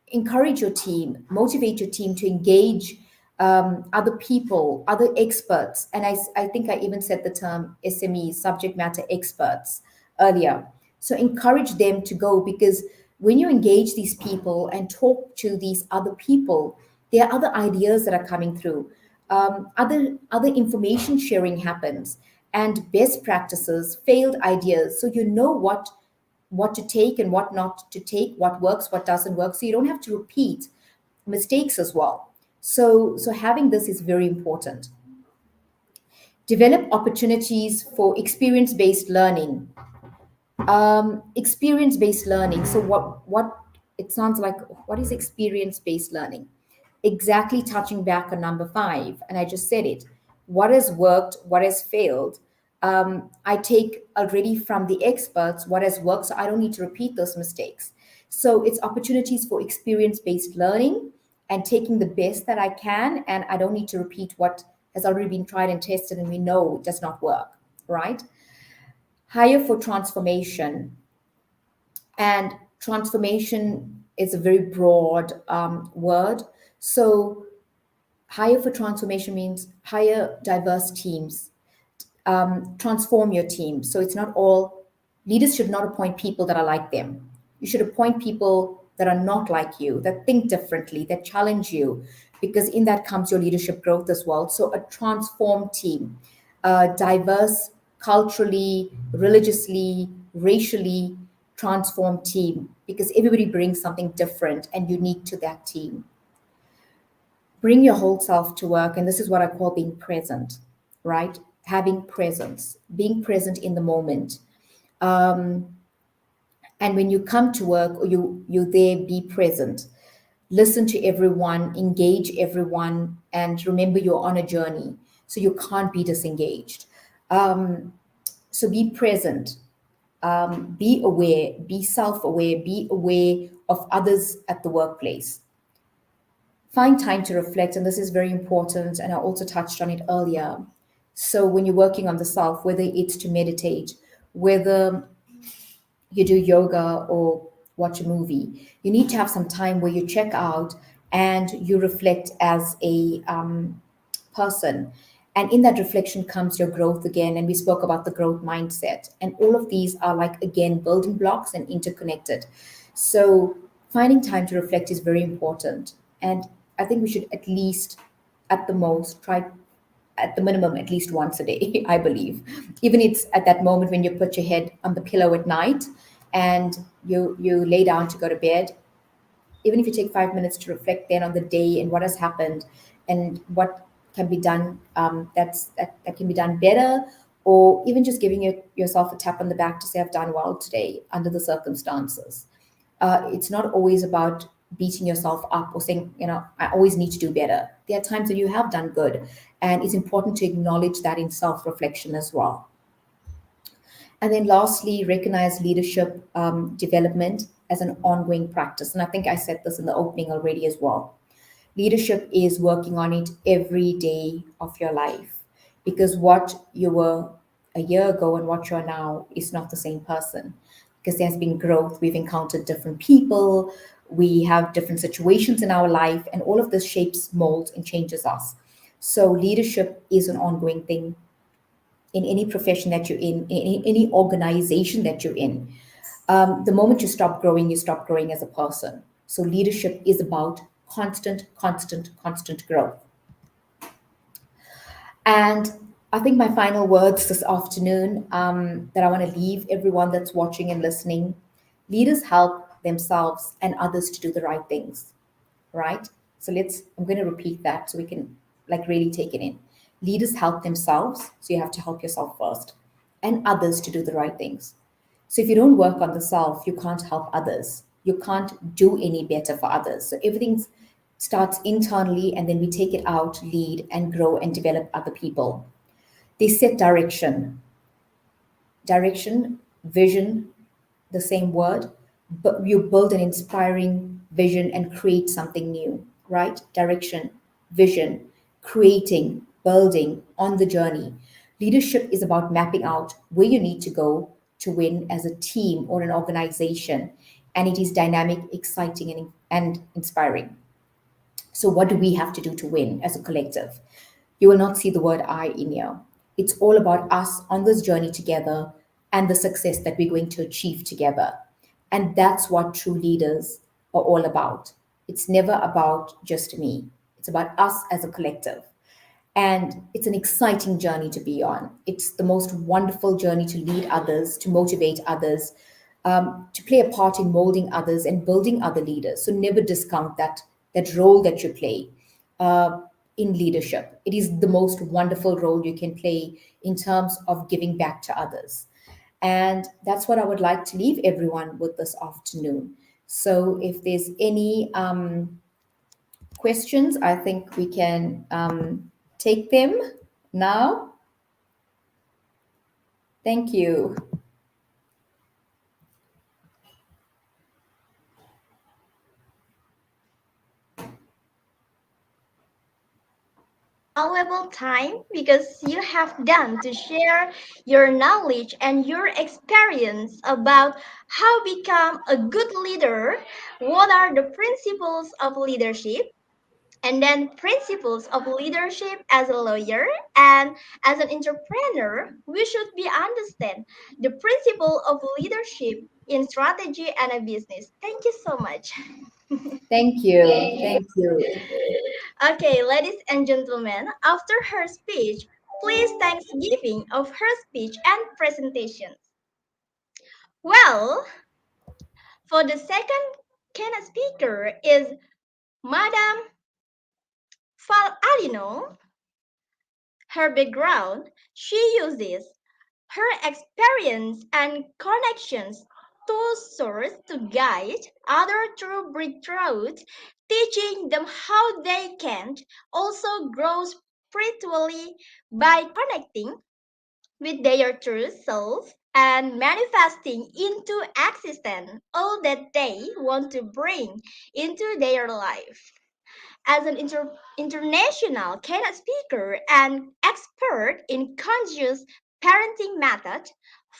encourage your team, motivate your team to engage other people, other experts. And I think I even said the term SME, subject matter experts, earlier. So encourage them to go because when you engage these people and talk to these other people, there are other ideas that are coming through. Other information sharing happens and best practices, failed ideas. So you know what to take and what not to take, what works, what doesn't work. So you don't have to repeat mistakes as well. So having this is very important. Develop opportunities for experience-based learning. Experience-based learning. So what it sounds like, what is experience-based learning? Exactly touching back on number 5, and I just said it. What has worked, what has failed. I take already from the experts what has worked, so I don't need to repeat those mistakes. So it's opportunities for experience-based learning and taking the best that I can, and I don't need to repeat what has already been tried and tested and we know does not work, right? Hire for transformation. And transformation is a very broad word. So, hire for transformation means hire diverse teams, transform your team. So, it's not all leaders should not appoint people that are like them. You should appoint people that are not like you, that think differently, that challenge you, because in that comes your leadership growth as well. So, a transformed team, diverse, culturally, religiously, racially transformed team, because everybody brings something different and unique to that team. Bring your whole self to work, and this is what I call being present, right? Having presence, being present in the moment. And when you come to work or you there, be present. Listen to everyone, engage everyone, and remember you're on a journey, so you can't be disengaged. So be present, be aware, be self-aware, be aware of others at the workplace. Find time to reflect, and this is very important, and I also touched on it earlier. So when you're working on the self, whether it's to meditate, whether you do yoga or watch a movie, you need to have some time where you check out and you reflect as a person. And in that reflection comes your growth again. And we spoke about the growth mindset. And all of these are like, again, building blocks and interconnected. So finding time to reflect is very important. And I think we should at least, at the most, try at the minimum at least once a day, I believe. Even it's at that moment when you put your head on the pillow at night and you lay down to go to bed, even if you take 5 minutes to reflect then on the day and what has happened and what can be done, that can be done better, or even just giving yourself a tap on the back to say, I've done well today under the circumstances. It's not always about beating yourself up or saying, I always need to do better. There are times when you have done good, and it's important to acknowledge that in self reflection as well. And then lastly, recognize leadership development as an ongoing practice. And I think I said this in the opening already as well. Leadership is working on it every day of your life, because what you were a year ago and what you are now is not the same person, because there has been growth. We've encountered different people, we have different situations in our life, and all of this shapes, molds, and changes us. So leadership is an ongoing thing in any profession that you're in any organization that you're in. The moment you stop growing as a person. So leadership is about constant growth. And I think my final words this afternoon, that I want to leave everyone that's watching and listening: leaders help themselves and others to do the right things, right? So I'm going to repeat that so we can like really take it in. Leaders help themselves, so you have to help yourself first, and others to do the right things. So if you don't work on the self, you can't help others. You can't do any better for others. So everything starts internally, and then we take it out, lead, and grow and develop other people. They set direction, vision, the same word, but you build an inspiring vision and create something new, right? Direction, vision, creating, building on the journey. Leadership is about mapping out where you need to go to win as a team or an organization, and it is dynamic, exciting, and inspiring. So, what do we have to do to win as a collective? You will not see the word I in here. It's all about us on this journey together and the success that we're going to achieve together. And that's what true leaders are all about. It's never about just me, it's about us as a collective. And it's an exciting journey to be on. It's the most wonderful journey to lead others, to motivate others, to play a part in molding others and building other leaders. So never discount that role that you play uh, in leadership. It is the most wonderful role you can play in terms of giving back to others. And that's what I would like to leave everyone with this afternoon. So if there's any questions, I think we can take them now. Thank you. Valuable time because you have done to share your knowledge and your experience about how become a good leader, what are the principles of leadership, and then principles of leadership as a lawyer and as an entrepreneur. We should be understand the principle of leadership in strategy and a business. Thank you so much. Thank you. Thank you. Okay, ladies and gentlemen, after her speech, please thanksgiving of her speech and presentations. Well, for the second keynote speaker is Madame Fal. Her background, she uses her experience and connections to source to guide others through breakthroughs, teaching them how they can also grow spiritually by connecting with their true self and manifesting into existence all that they want to bring into their life. As an international keynote speaker and expert in conscious parenting methods,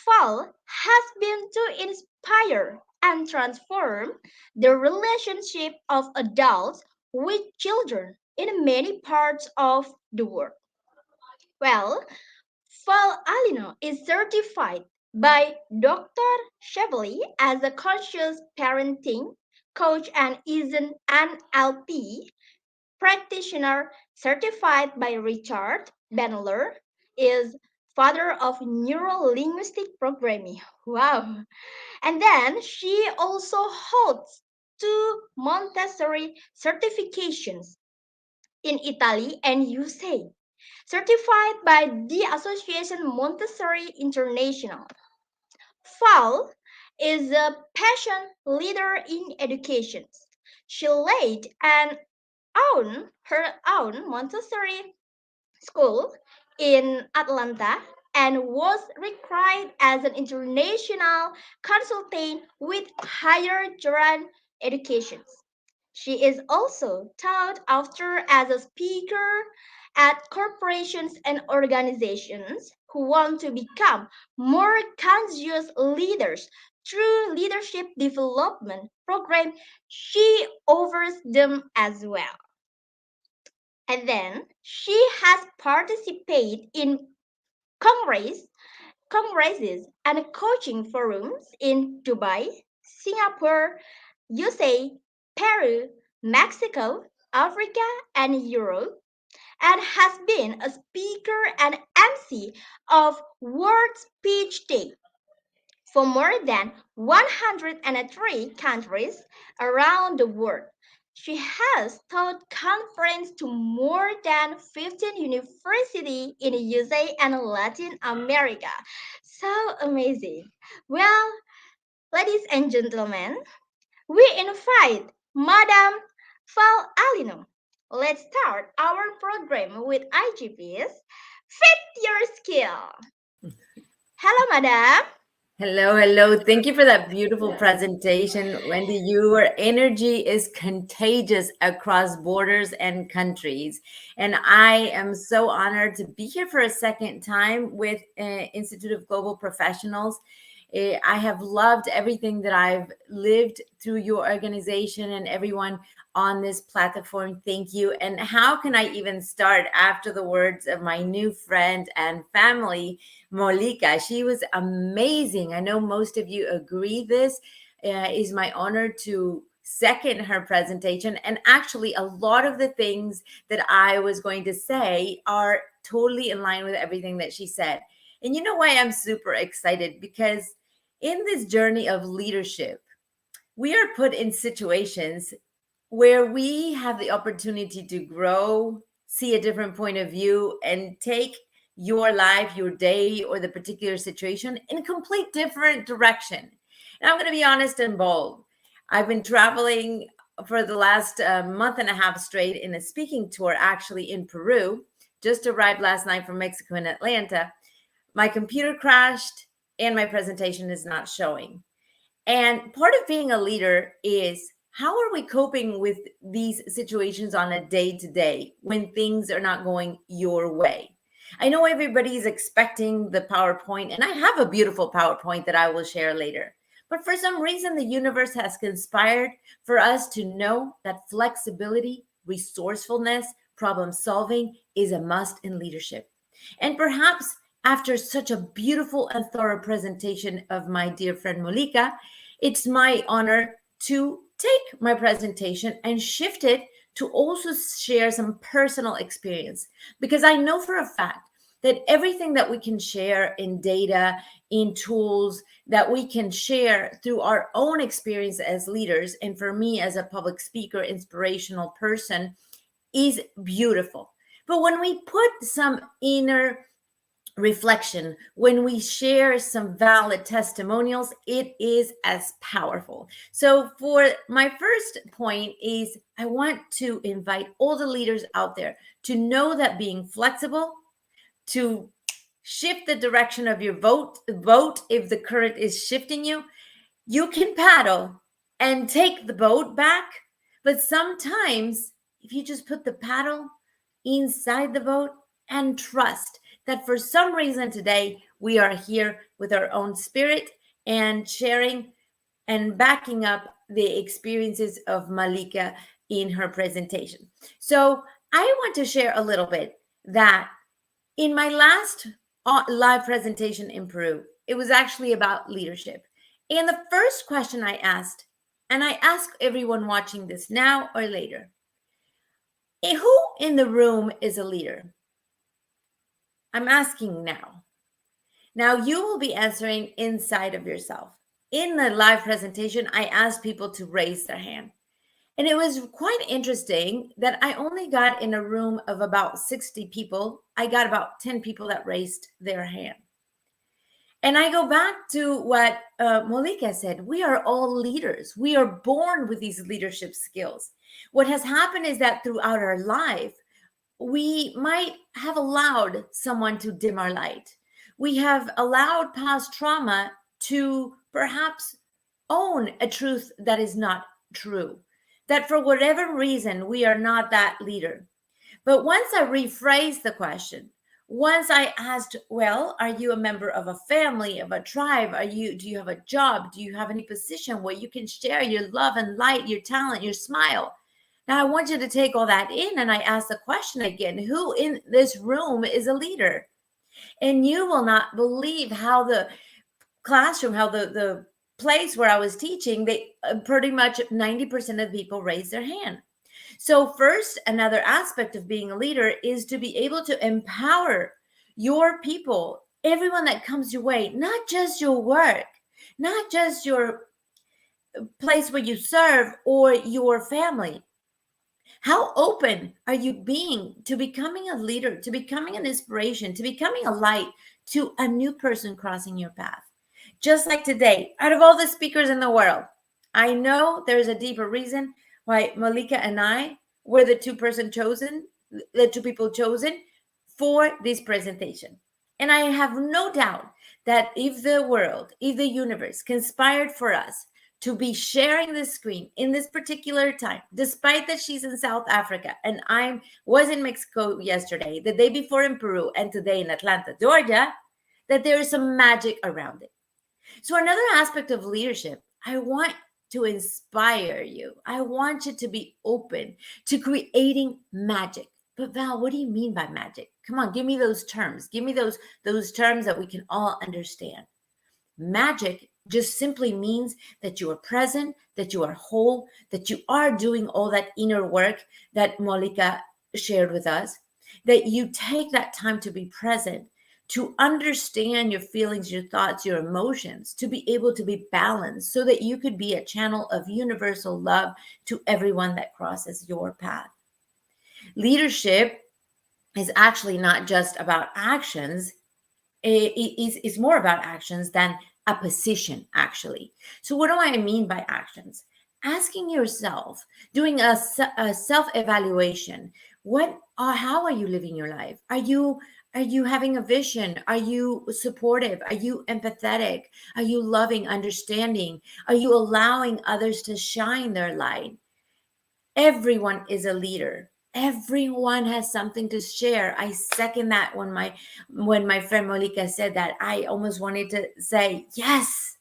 Fall has been to inspire and transform the relationship of adults with children in many parts of the world. Well, Fall Alino is certified by Dr. Shevely as a conscious parenting coach and is an NLP practitioner certified by Richard Bandler, is father of neuro linguistic programming. Wow. And then she also holds two Montessori certifications in Italy and USA. certified by the Association Montessori International. Fall is a passion leader in education. She led her own Montessori school in Atlanta and was recruited as an international consultant with higher German education. She is also sought after as a speaker at corporations and organizations who want to become more conscious leaders through leadership development program. She offers them as well. And then she has participated in congress, congresses and coaching forums in Dubai, Singapore, USA, Peru, Mexico, Africa, and Europe, and has been a speaker and MC of World Speech Day for more than 103 countries around the world. She has taught conferences to more than 15 universities in the USA and Latin America. So amazing. Well, ladies and gentlemen, we invite Madame Val Alino. Let's start our program with IGP's Fit Your Skill. Hello, Madame. Hello, hello. Thank you for that beautiful presentation, Wendy. Your energy is contagious across borders and countries. And I am so honored to be here for a second time with Institute of Global Professionals. I have loved everything that I've lived through your organization and everyone on this platform. Thank you. And how can I even start after the words of my new friend and family, Molika? She was amazing. I know most of you agree this is my honor to second her presentation. And actually, a lot of the things that I was going to say are totally in line with everything that she said. And you know why I'm super excited? Because in this journey of leadership, we are put in situations where we have the opportunity to grow, see a different point of view, and take your life, your day, or the particular situation in a complete different direction. And I'm going to be honest and bold. I've been traveling for the last month and a half straight in a speaking tour, actually in Peru. Just arrived last night from Mexico and Atlanta. My computer crashed and my presentation is not showing. And part of being a leader is, how are we coping with these situations on a day-to-day when things are not going your way? I know everybody's expecting the PowerPoint, and I have a beautiful PowerPoint that I will share later. But for some reason, the universe has conspired for us to know that flexibility, resourcefulness, problem solving is a must in leadership. And perhaps after such a beautiful and thorough presentation of my dear friend Molika, it's my honor to take my presentation and shift it to also share some personal experience, because I know for a fact that everything that we can share in data, in tools that we can share through our own experience as leaders, and for me as a public speaker, inspirational person, is beautiful. But when we put some inner reflection, when we share some valid testimonials, it is as powerful. So for my first point is, I want to invite all the leaders out there to know that being flexible, to shift the direction of your vote if the current is shifting you, you can paddle and take the boat back. But sometimes if you just put the paddle inside the boat and trust that for some reason today we are here with our own spirit and sharing and backing up the experiences of Malika in her presentation. So I want to share a little bit that in my last live presentation in Peru, it was actually about leadership. And the first question I asked, and I ask everyone watching this now or later, who in the room is a leader? I'm asking now. Now you will be answering inside of yourself. In the live presentation, I asked people to raise their hand. And it was quite interesting that I only got in a room of about 60 people. I got about 10 people that raised their hand. And I go back to what Molika said. We are all leaders. We are born with these leadership skills. What has happened is that throughout our life, we might have allowed someone to dim our light. We have allowed past trauma to perhaps own a truth that is not true, that for whatever reason, we are not that leader. But once I rephrased the question, once I asked, well, are you a member of a family, of a tribe? Do you have a job? Do you have any position where you can share your love and light, your talent, your smile? Now I want you to take all that in, and I ask the question again, who in this room is a leader? And you will not believe how the classroom, how the place where I was teaching, they pretty much 90% of people raised their hand. So first, another aspect of being a leader is to be able to empower your people, everyone that comes your way, not just your work, not just your place where you serve or your family. How open are you being to becoming a leader, to becoming an inspiration, to becoming a light to a new person crossing your path? Just like today, out of all the speakers in the world, I know there's a deeper reason why Malika and I were the two people chosen for this presentation. And I have no doubt that if the world, if the universe conspired for us to be sharing the screen in this particular time, despite that she's in South Africa and I was in Mexico yesterday, the day before in Peru, and today in Atlanta, Georgia, that there is some magic around it. So another aspect of leadership, I want to inspire you. I want you to be open to creating magic. But Val, what do you mean by magic? Come on, give me those terms. Give me those terms that we can all understand. Magic just simply means that you are present, that you are whole, that you are doing all that inner work that Molika shared with us, that you take that time to be present, to understand your feelings, your thoughts, your emotions, to be able to be balanced so that you could be a channel of universal love to everyone that crosses your path. Leadership is actually not just about actions. It's more about actions than a position, actually. So what do I mean by actions? Asking yourself, doing a self-evaluation. How are you living your life? Are you having a vision? Are you supportive? Are you empathetic? Are you loving, understanding? Are you allowing others to shine their light? Everyone is a leader. Everyone has something to share. I second that when my friend Molika said that. I almost wanted to say, yes.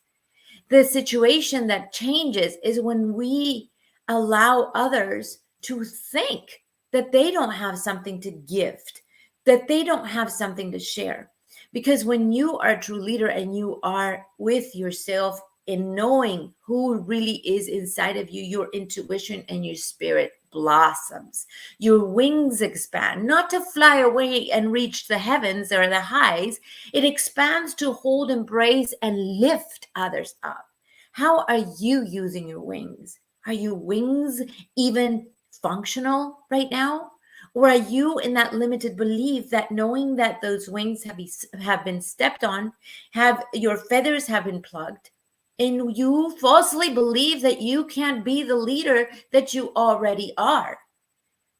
The situation that changes is when we allow others to think that they don't have something to gift, that they don't have something to share. Because when you are a true leader and you are with yourself in knowing who really is inside of you, your intuition and your spirit blossoms. Your wings expand, not to fly away and reach the heavens or the highs. It expands to hold, embrace, and lift others up. How are you using your wings? Are your wings even functional right now? Or are you in that limited belief that knowing that those wings have been stepped on, your feathers have been plugged, and you falsely believe that you can't be the leader that you already are?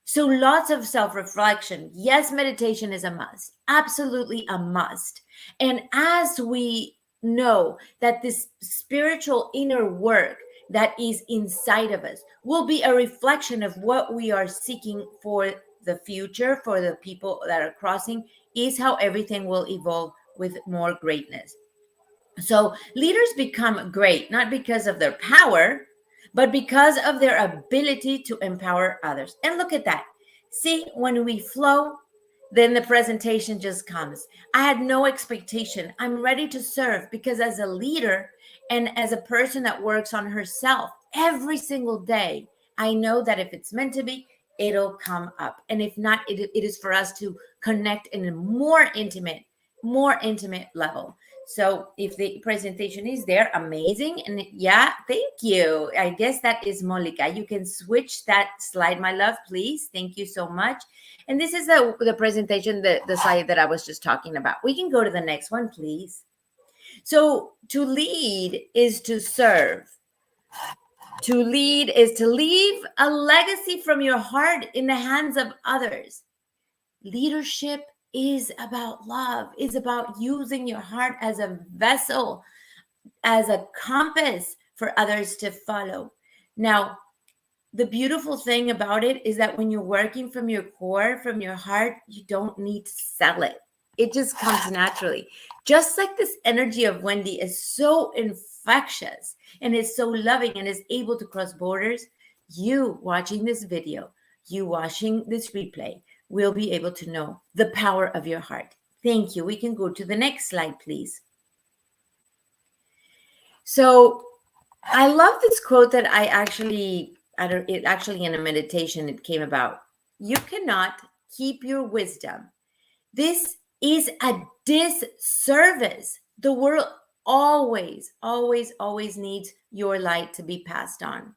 So lots of self-reflection. Yes, meditation is a must, absolutely a must. And as we know that this spiritual inner work that is inside of us will be a reflection of what we are seeking for the future, for the people that are crossing, is how everything will evolve with more greatness. So leaders become great, not because of their power, but because of their ability to empower others. And look at that. See, when we flow, then the presentation just comes. I had no expectation. I'm ready to serve because as a leader and as a person that works on herself every single day, I know that if it's meant to be, it'll come up. And if not, it is for us to connect in a more intimate, more intimate level. So if the presentation is there, amazing. And yeah, thank you. I guess that is Molika. You can switch that slide, my love, please. Thank you so much. And this is the presentation, the slide that I was just talking about. We can go to the next one, please. So to lead is to serve. To lead is to leave a legacy from your heart in the hands of others. Leadership is about love, is about using your heart as a vessel, as a compass for others to follow. Now, the beautiful thing about it is that when you're working from your core, from your heart, you don't need to sell it. It just comes naturally. Just like this energy of Wendy is so infectious and is so loving and is able to cross borders, you watching this video, you watching this replay, will be able to know the power of your heart. Thank you. We can go to the next slide, please. So I love this quote that it actually in a meditation it came about. You cannot keep your wisdom. This is a disservice. The world always, always, always needs your light to be passed on.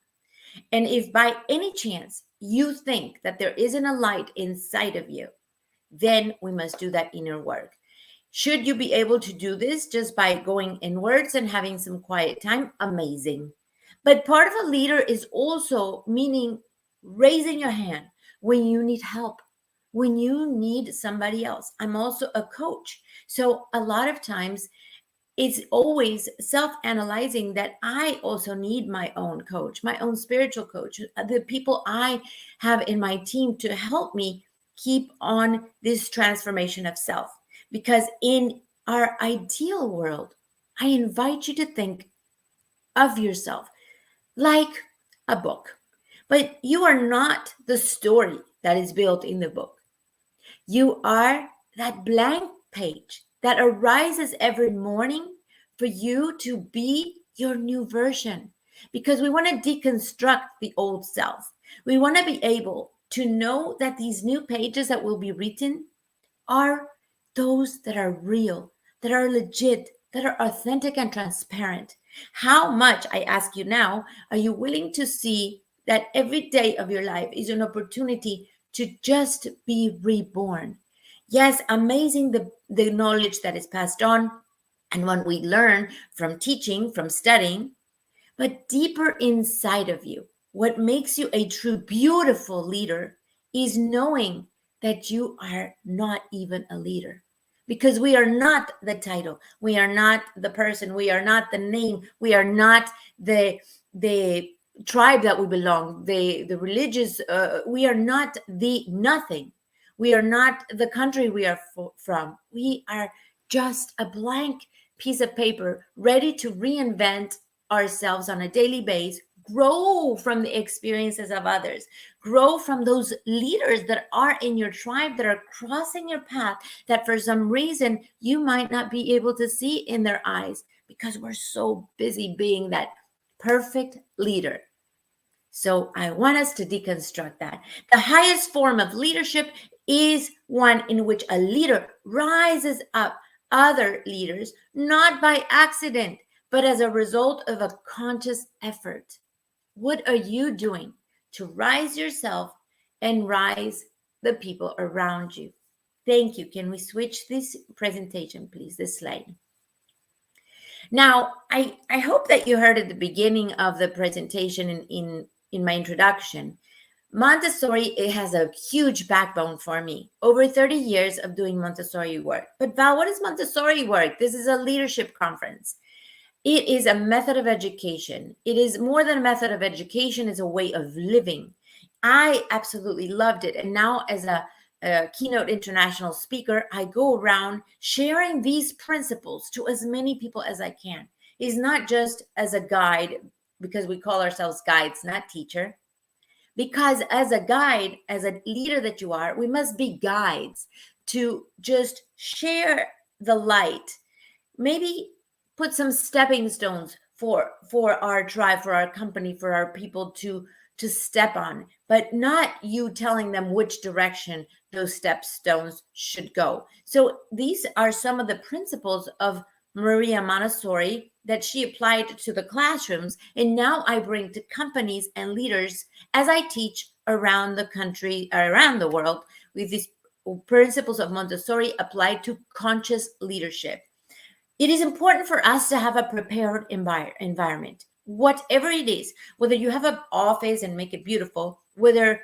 And if by any chance you think that there isn't a light inside of you, then we must do that inner work. Should you be able to do this just by going inwards and having some quiet time? Amazing. But part of a leader is also meaning raising your hand when you need help, when you need somebody else. I'm also a coach. So a lot of times it's always self-analyzing that I also need my own coach, my own spiritual coach, the people I have in my team to help me keep on this transformation of self. Because in our ideal world, I invite you to think of yourself like a book, but you are not the story that is built in the book. You are that blank page that arises every morning for you to be your new version, because we want to deconstruct the old self. We want to be able to know that these new pages that will be written are those that are real, that are legit, that are authentic and transparent. How much, I ask you now, are you willing to see that every day of your life is an opportunity to just be reborn? Yes, amazing the knowledge that is passed on and what we learn from teaching, from studying, but deeper inside of you, what makes you a true beautiful leader is knowing that you are not even a leader. Because we are not the title, we are not the person, we are not the name, we are not the tribe that we belong, the religious, we are not the nothing. We are not the country we are from. We are just a blank piece of paper ready to reinvent ourselves on a daily basis, grow from the experiences of others, grow from those leaders that are in your tribe, that are crossing your path, that for some reason you might not be able to see in their eyes because we're so busy being that perfect leader. So I want us to deconstruct that. The highest form of leadership is one in which a leader rises up other leaders, not by accident, but as a result of a conscious effort. What are you doing to rise yourself and rise the people around you? Thank you. Can we switch this presentation, please, this slide? Now, I hope that you heard at the beginning of the presentation in my introduction, Montessori, it has a huge backbone for me. Over 30 years of doing Montessori work. But Val, what is Montessori work? This is a leadership conference. It is a method of education. It is more than a method of education, it's a way of living. I absolutely loved it. And now as a keynote international speaker, I go around sharing these principles to as many people as I can. It's not just as a guide, because we call ourselves guides, not teacher. Because as a guide, as a leader that you are, we must be guides to just share the light. Maybe put some stepping stones for our tribe, for our company, for our people to step on, but not you telling them which direction those stepstones should go. So these are some of the principles of Maria Montessori that she applied to the classrooms, and now I bring to companies and leaders as I teach around the country, around the world, with these principles of Montessori applied to conscious leadership. It is important for us to have a prepared environment, whatever it is, whether you have an office and make it beautiful, whether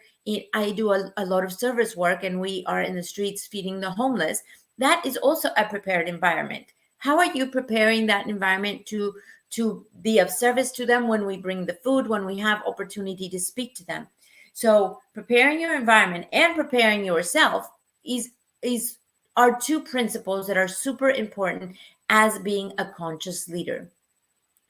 I do a lot of service work and we are in the streets feeding the homeless, that is also a prepared environment. How are you preparing that environment to be of service to them when we bring the food, when we have opportunity to speak to them? So preparing your environment and preparing yourself is are two principles that are super important as being a conscious leader.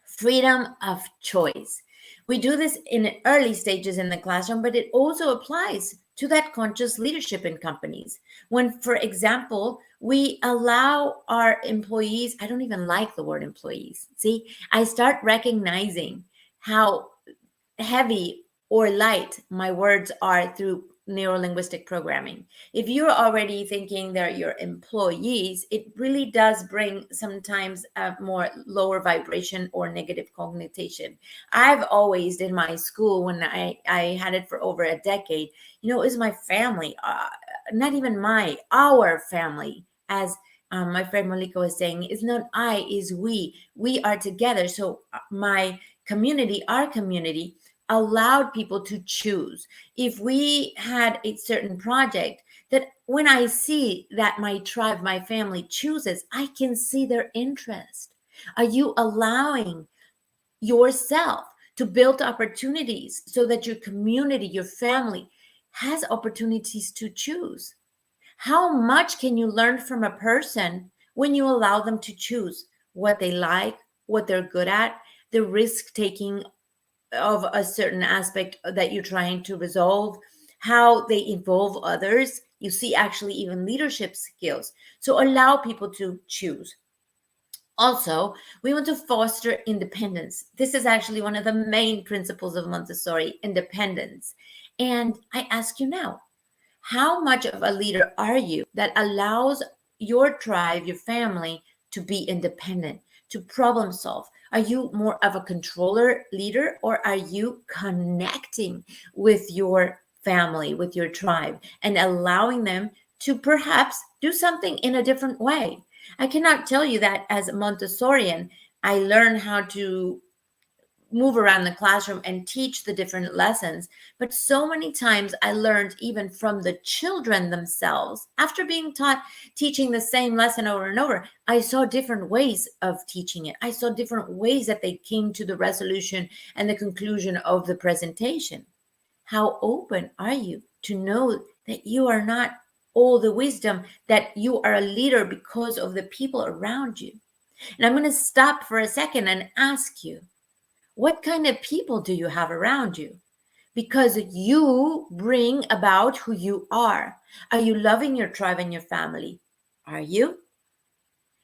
Freedom of choice. We do this in early stages in the classroom, but it also applies to that conscious leadership in companies. When, for example, we allow our employees, I don't even like the word employees. See, I start recognizing how heavy or light my words are through neurolinguistic programming. If you're already thinking they're your employees, it really does bring sometimes a more lower vibration or negative connotation. I've always in my school, when I had it for over a decade, it was my family, not even our family, as my friend Malika was saying, it's not I, is we are together. So my community, our community, allowed people to choose. If we had a certain project, that when I see that my tribe, my family chooses, I can see their interest. Are you allowing yourself to build opportunities so that your community, your family has opportunities to choose? How much can you learn from a person when you allow them to choose what they like, what they're good at, the risk taking of a certain aspect that you're trying to resolve, how they involve others? You see, actually, even leadership skills. So allow people to choose. Also, we want to foster independence. This is actually one of the main principles of Montessori, independence. And I ask you now, how much of a leader are you that allows your tribe, your family, to be independent, to problem solve? Are you more of a controller leader, or are you connecting with your family, with your tribe, and allowing them to perhaps do something in a different way? I cannot tell you that as a Montessorian, I learned how to move around the classroom and teach the different lessons. But so many times I learned even from the children themselves. After being taught, teaching the same lesson over and over, I saw different ways of teaching it. I saw different ways that they came to the resolution and the conclusion of the presentation. How open are you to know that you are not all the wisdom, that you are a leader because of the people around you? And I'm going to stop for a second and ask you, what kind of people do you have around you? Because you bring about who you are. Are you loving your tribe and your family? Are you?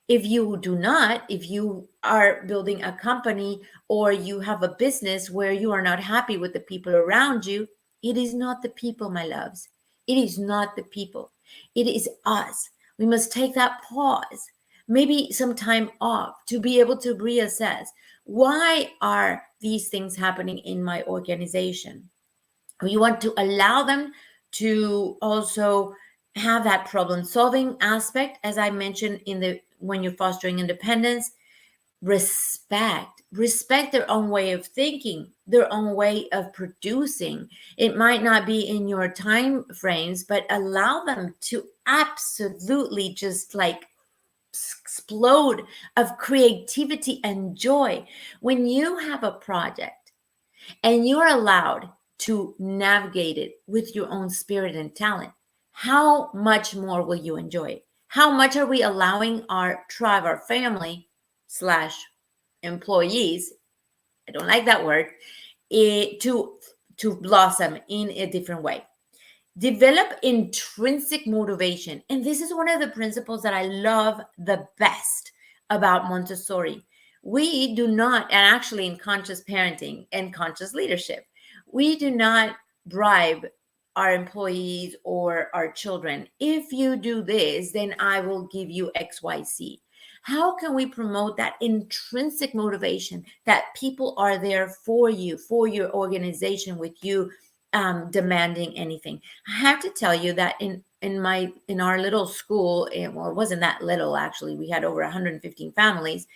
If you do not, if you are building a company or you have a business where you are not happy with the people around you, it is not the people, my loves. It is not the people. It is us. We must take that pause, maybe some time off, to be able to reassess. Why are these things happening in my organization? We want to allow them to also have that problem solving aspect, as I mentioned when you're fostering independence. Respect their own way of thinking, their own way of producing. It might not be in your time frames, but allow them to absolutely just like explode of creativity and joy. When you have a project and you're allowed to navigate it with your own spirit and talent, how much more will you enjoy it? How much are we allowing our tribe, our family slash employees, I don't like that word, to blossom in a different way? Develop intrinsic motivation. And this is one of the principles that I love the best about Montessori. We do not, and actually in conscious parenting and conscious leadership, We do not bribe our employees or our children. If you do this, then I will give you XYZ. How can we promote that intrinsic motivation that people are there for you, for your organization, with you demanding anything? I have to tell you that in our little school, well, it wasn't that little actually. We had over 115 families.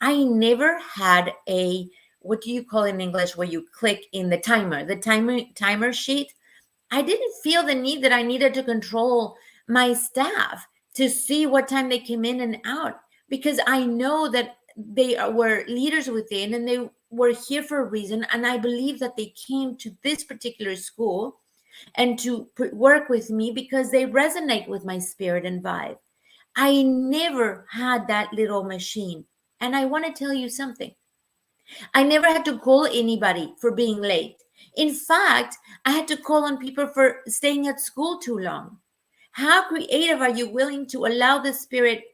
I never had a, what do you call in English where you click in the timer sheet. I didn't feel the need that I needed to control my staff to see what time they came in and out, because I know that they were leaders within and they were here for a reason. And I believe that they came to this particular school and to work with me because they resonate with my spirit and vibe. I never had that little machine. And I want to tell you something. I never had to call anybody for being late. In fact, I had to call on people for staying at school too long. How creative are you willing to allow the spirit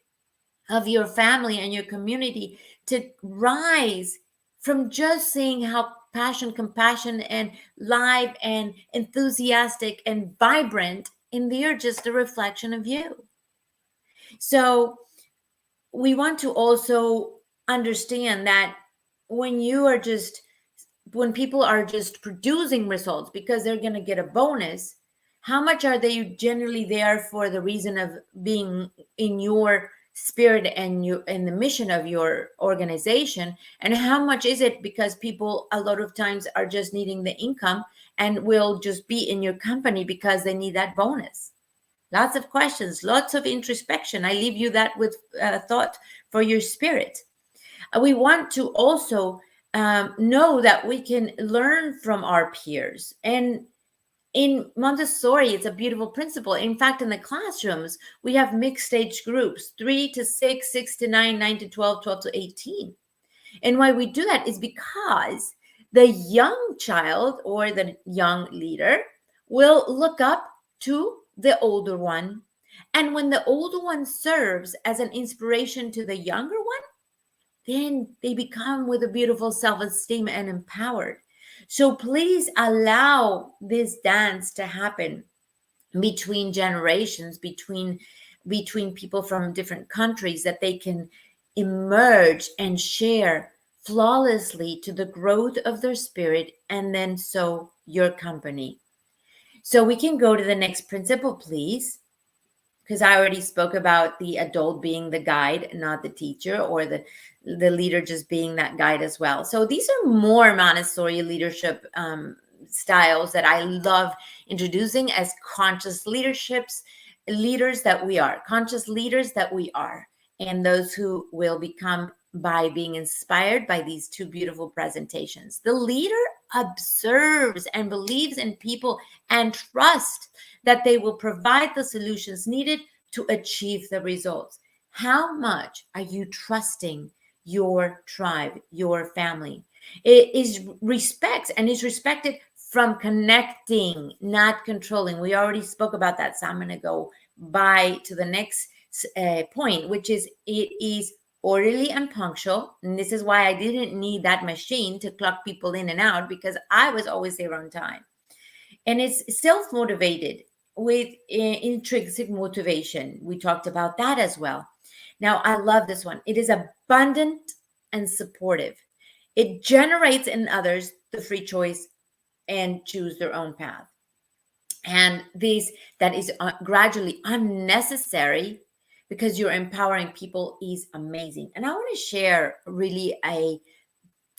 of your family and your community to rise from just seeing how passion, compassion, and live and enthusiastic and vibrant, and they're just a reflection of you. So we want to also understand that when you are just when people are just producing results because they're going to get a bonus, how much are they generally there for the reason of being in your spirit and you and the mission of your organization, and how much is it because people a lot of times are just needing the income and will just be in your company because they need that bonus? Lots of questions, lots of introspection. I leave you that with thought for your spirit. We want to also know that we can learn from our peers. And in Montessori, it's a beautiful principle. In fact, in the classrooms, we have mixed age groups, 3 to 6, 6 to 9, 9 to 12, 12 to 18. And why we do that is because the young child or the young leader will look up to the older one. And when the older one serves as an inspiration to the younger one, then they become with a beautiful self-esteem and empowered. So please allow this dance to happen between generations, between people from different countries, that they can emerge and share flawlessly to the growth of their spirit, and then so your company. So we can go to the next principle, please, because I already spoke about the adult being the guide, not the teacher, or the leader just being that guide as well. So these are more Montessori leadership styles that I love introducing as conscious leaders that we are, conscious leaders that we are, and those who will become by being inspired by these two beautiful presentations. The leader observes and believes in people and trusts that they will provide the solutions needed to achieve the results. How much are you trusting your tribe, your family? It is respects and is respected from connecting, not controlling. We already spoke about that, so I'm going to go by to the next point, which is it is orderly and punctual. And this is why I didn't need that machine to clock people in and out, because I was always there on time. And it's self-motivated with intrinsic motivation. We talked about that as well. Now, I love this one. It is abundant and supportive. It generates in others the free choice and choose their own path. And that is gradually unnecessary because you're empowering people is amazing. And I want to share really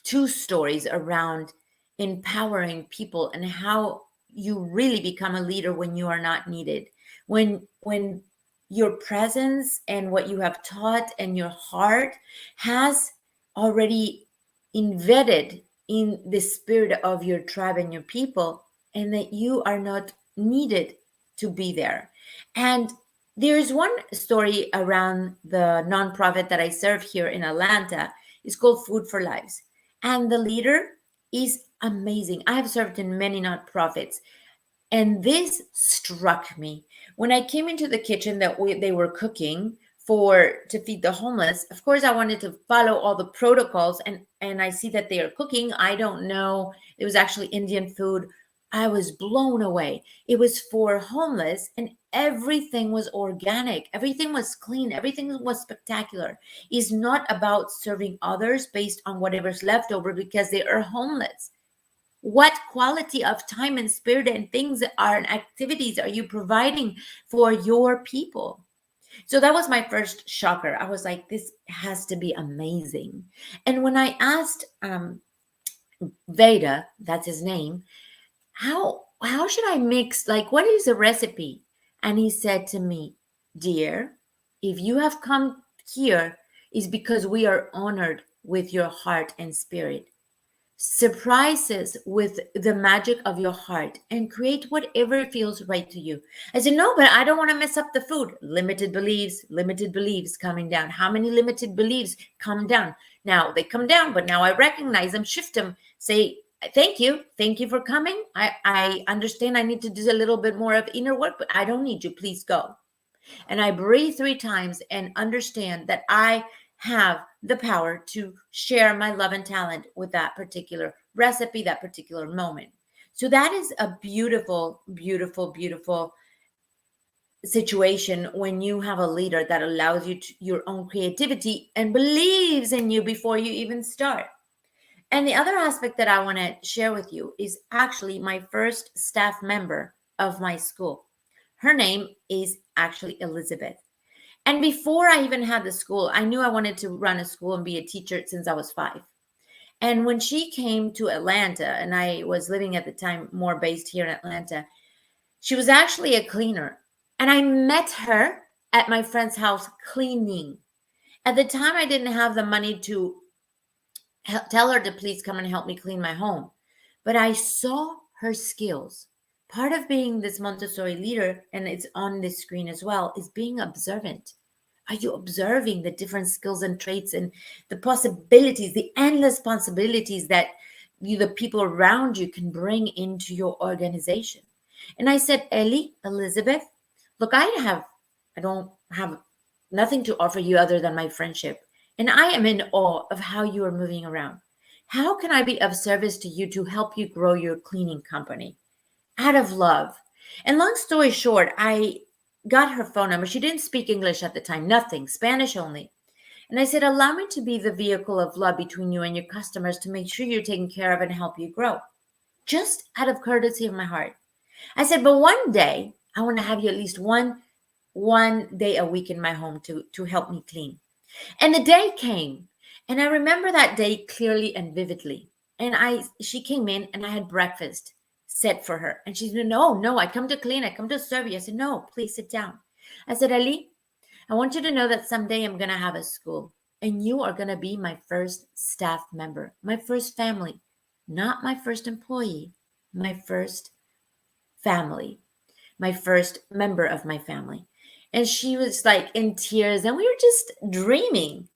two stories around empowering people and how you really become a leader when you are not needed. When your presence and what you have taught and your heart has already embedded in the spirit of your tribe and your people, and that you are not needed to be there. And there's one story around the nonprofit that I serve here in Atlanta. It's called Food for Lives. And the leader is amazing. I have served in many nonprofits. And this struck me. When I came into the kitchen that they were cooking to feed the homeless. Of course, I wanted to follow all the protocols, and I see that they are cooking. I don't know. It was actually Indian food. I was blown away. It was for homeless, and everything was organic. Everything was clean. Everything was spectacular. It's not about serving others based on whatever's left over because they are homeless. What quality of time and spirit and things are and activities are you providing for your people? So that was my first shocker. I was like, this has to be amazing. And when I asked Veda, that's his name, how should I mix, like, what is the recipe? And he said to me, dear, if you have come here is because we are honored with your heart and spirit. Surprise us with the magic of your heart and create whatever feels right to you. I said, no, but I don't want to mess up the food. Limited beliefs coming down. How many limited beliefs come down? Now they come down, but now I recognize them, shift them, say, thank you. Thank you for coming. I understand I need to do a little bit more of inner work, but I don't need you. Please go. And I breathe 3 times and understand that I have the power to share my love and talent with that particular recipe, that particular moment. So that is a beautiful, beautiful, beautiful situation when you have a leader that allows you to, your own creativity and believes in you before you even start. And the other aspect that I want to share with you is actually my first staff member of my school. Her name is actually Elizabeth. And before I even had the school, I knew I wanted to run a school and be a teacher since I was 5. And when she came to Atlanta, and I was living at the time more based here in Atlanta, she was actually a cleaner. And I met her at my friend's house cleaning. At the time, I didn't have the money to tell her to please come and help me clean my home. But I saw her skills. Part of being this Montessori leader, and it's on this screen as well, is being observant. Are you observing the different skills and traits and the possibilities, the endless possibilities that the people around you can bring into your organization? And I said, Elizabeth, look, I don't have nothing to offer you other than my friendship. And I am in awe of how you are moving around. How can I be of service to you to help you grow your cleaning company? Out of love. And long story short, I got her phone number. She didn't speak English at the time, nothing, Spanish only. And I said, allow me to be the vehicle of love between you and your customers to make sure you're taken care of and help you grow. Just out of courtesy of my heart. I said, but one day, I want to have you at least one day a week in my home to help me clean. And the day came. And I remember that day clearly and vividly. And she came in and I had breakfast set for her. And she said, no, I come to clean. I come to serve you. I said, no, please sit down. I said, Ali, I want you to know that someday I'm going to have a school. And you are going to be my first staff member, my first family, not my first employee, my first family, my first member of my family. And she was like in tears and we were just dreaming.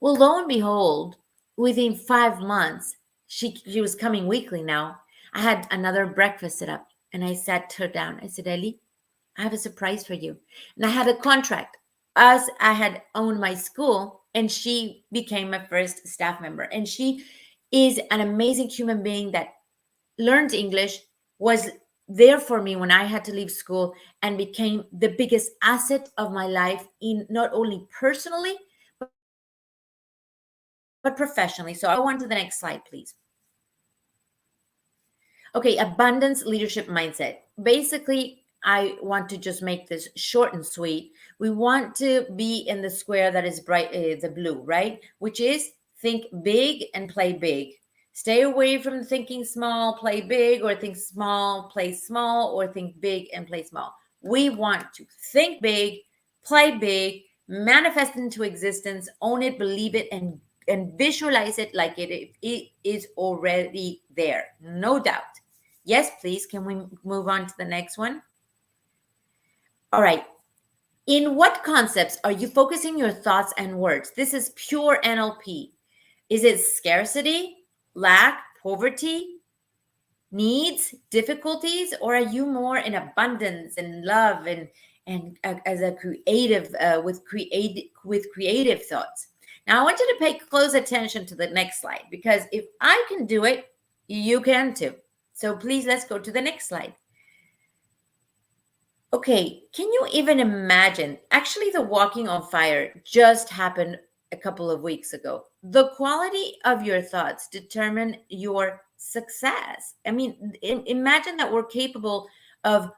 Well, lo and behold, within 5 months, she was coming weekly now. I had another breakfast set up and I sat her down. I said, Ellie, I have a surprise for you. And I had a contract as I had owned my school and she became my first staff member. And she is an amazing human being that learned English, was there for me when I had to leave school, and became the biggest asset of my life in not only personally, but professionally. So I'll go on to the next slide, please. Okay, abundance leadership mindset. Basically, I want to just make this short and sweet. We want to be in the square that is bright, the blue, right? Which is think big and play big. Stay away from thinking small, play big, or think small, play small, or think big and play small. We want to think big, play big, manifest into existence, own it, believe it, and visualize it like it is already there. No doubt. Yes, please. Can we move on to the next one? All right. In what concepts are you focusing your thoughts and words? This is pure NLP. Is it scarcity, lack, poverty, needs, difficulties, or are you more in abundance and love and as a creative with creative thoughts. Now I want you to pay close attention to the next slide, because if I can do it, you can too. So please, let's go to the next slide. Okay, can you even imagine? Actually, the walking on fire just happened a couple of weeks ago. The quality of your thoughts determine your success. I mean, imagine that we're capable of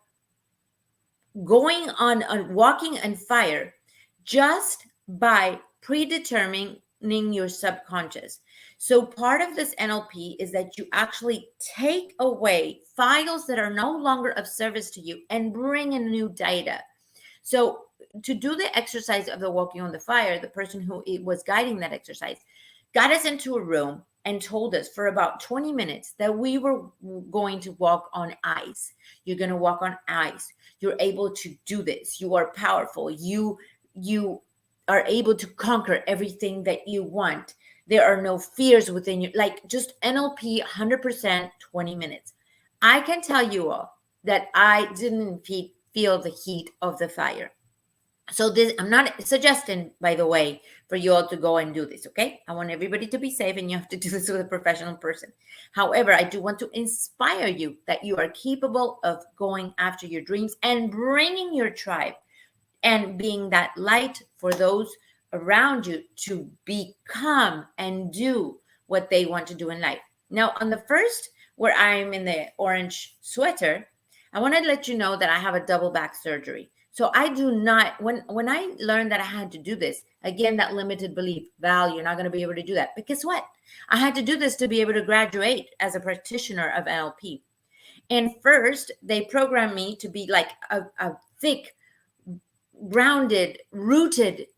going on walking on fire just by predetermining your subconscious. So part of this NLP is that you actually take away files that are no longer of service to you and bring in new data. So to do the exercise of the walking on the fire, the person who was guiding that exercise got us into a room and told us for about 20 minutes that we were going to walk on ice. You're going to walk on ice. You're able to do this. You are powerful. You are able to conquer everything that you want. There are no fears within you. Like, just NLP 100%, 20 minutes. I can tell you all that I didn't feel the heat of the fire. So this, I'm not suggesting, by the way, for you all to go and do this, okay? I want everybody to be safe, and you have to do this with a professional person. However, I do want to inspire you that you are capable of going after your dreams and bringing your tribe and being that light for those around you to become and do what they want to do in life. Now, on the first, where I'm in the orange sweater, I want to let you know that I have a double back surgery. So I do not, when I learned that I had to do this, again, that limited belief, Val, you're not going to be able to do that. But guess what? I had to do this to be able to graduate as a practitioner of NLP. And first, they programmed me to be like a thick, grounded, rooted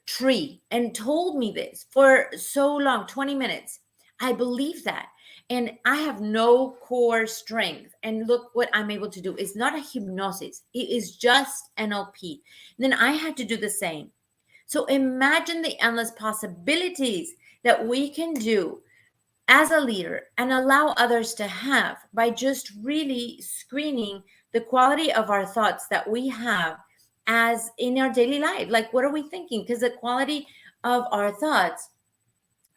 tree, and told me this for so long, 20 minutes. I believe that. And I have no core strength. And look what I'm able to do. It's not a hypnosis. It is just NLP. And then I had to do the same. So imagine the endless possibilities that we can do as a leader and allow others to have by just really screening the quality of our thoughts that we have as in our daily life. Like, what are we thinking? Because the quality of our thoughts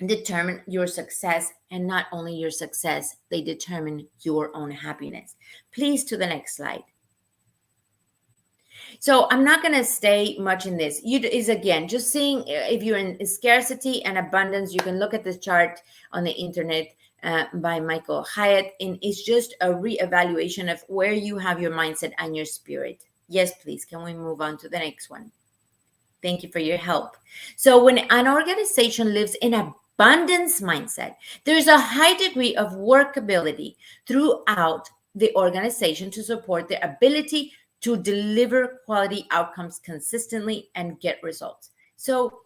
determine your success, and not only your success, they determine your own happiness. Please, to the next slide. So I'm not going to stay much in this. Is again just seeing if you're in scarcity and abundance. You can look at this chart on the internet by Michael Hyatt, and it's just a reevaluation of where you have your mindset and your spirit. Yes, please. Can we move on to the next one? Thank you for your help. So when an organization lives in abundance mindset, there's a high degree of workability throughout the organization to support their ability to deliver quality outcomes consistently and get results. So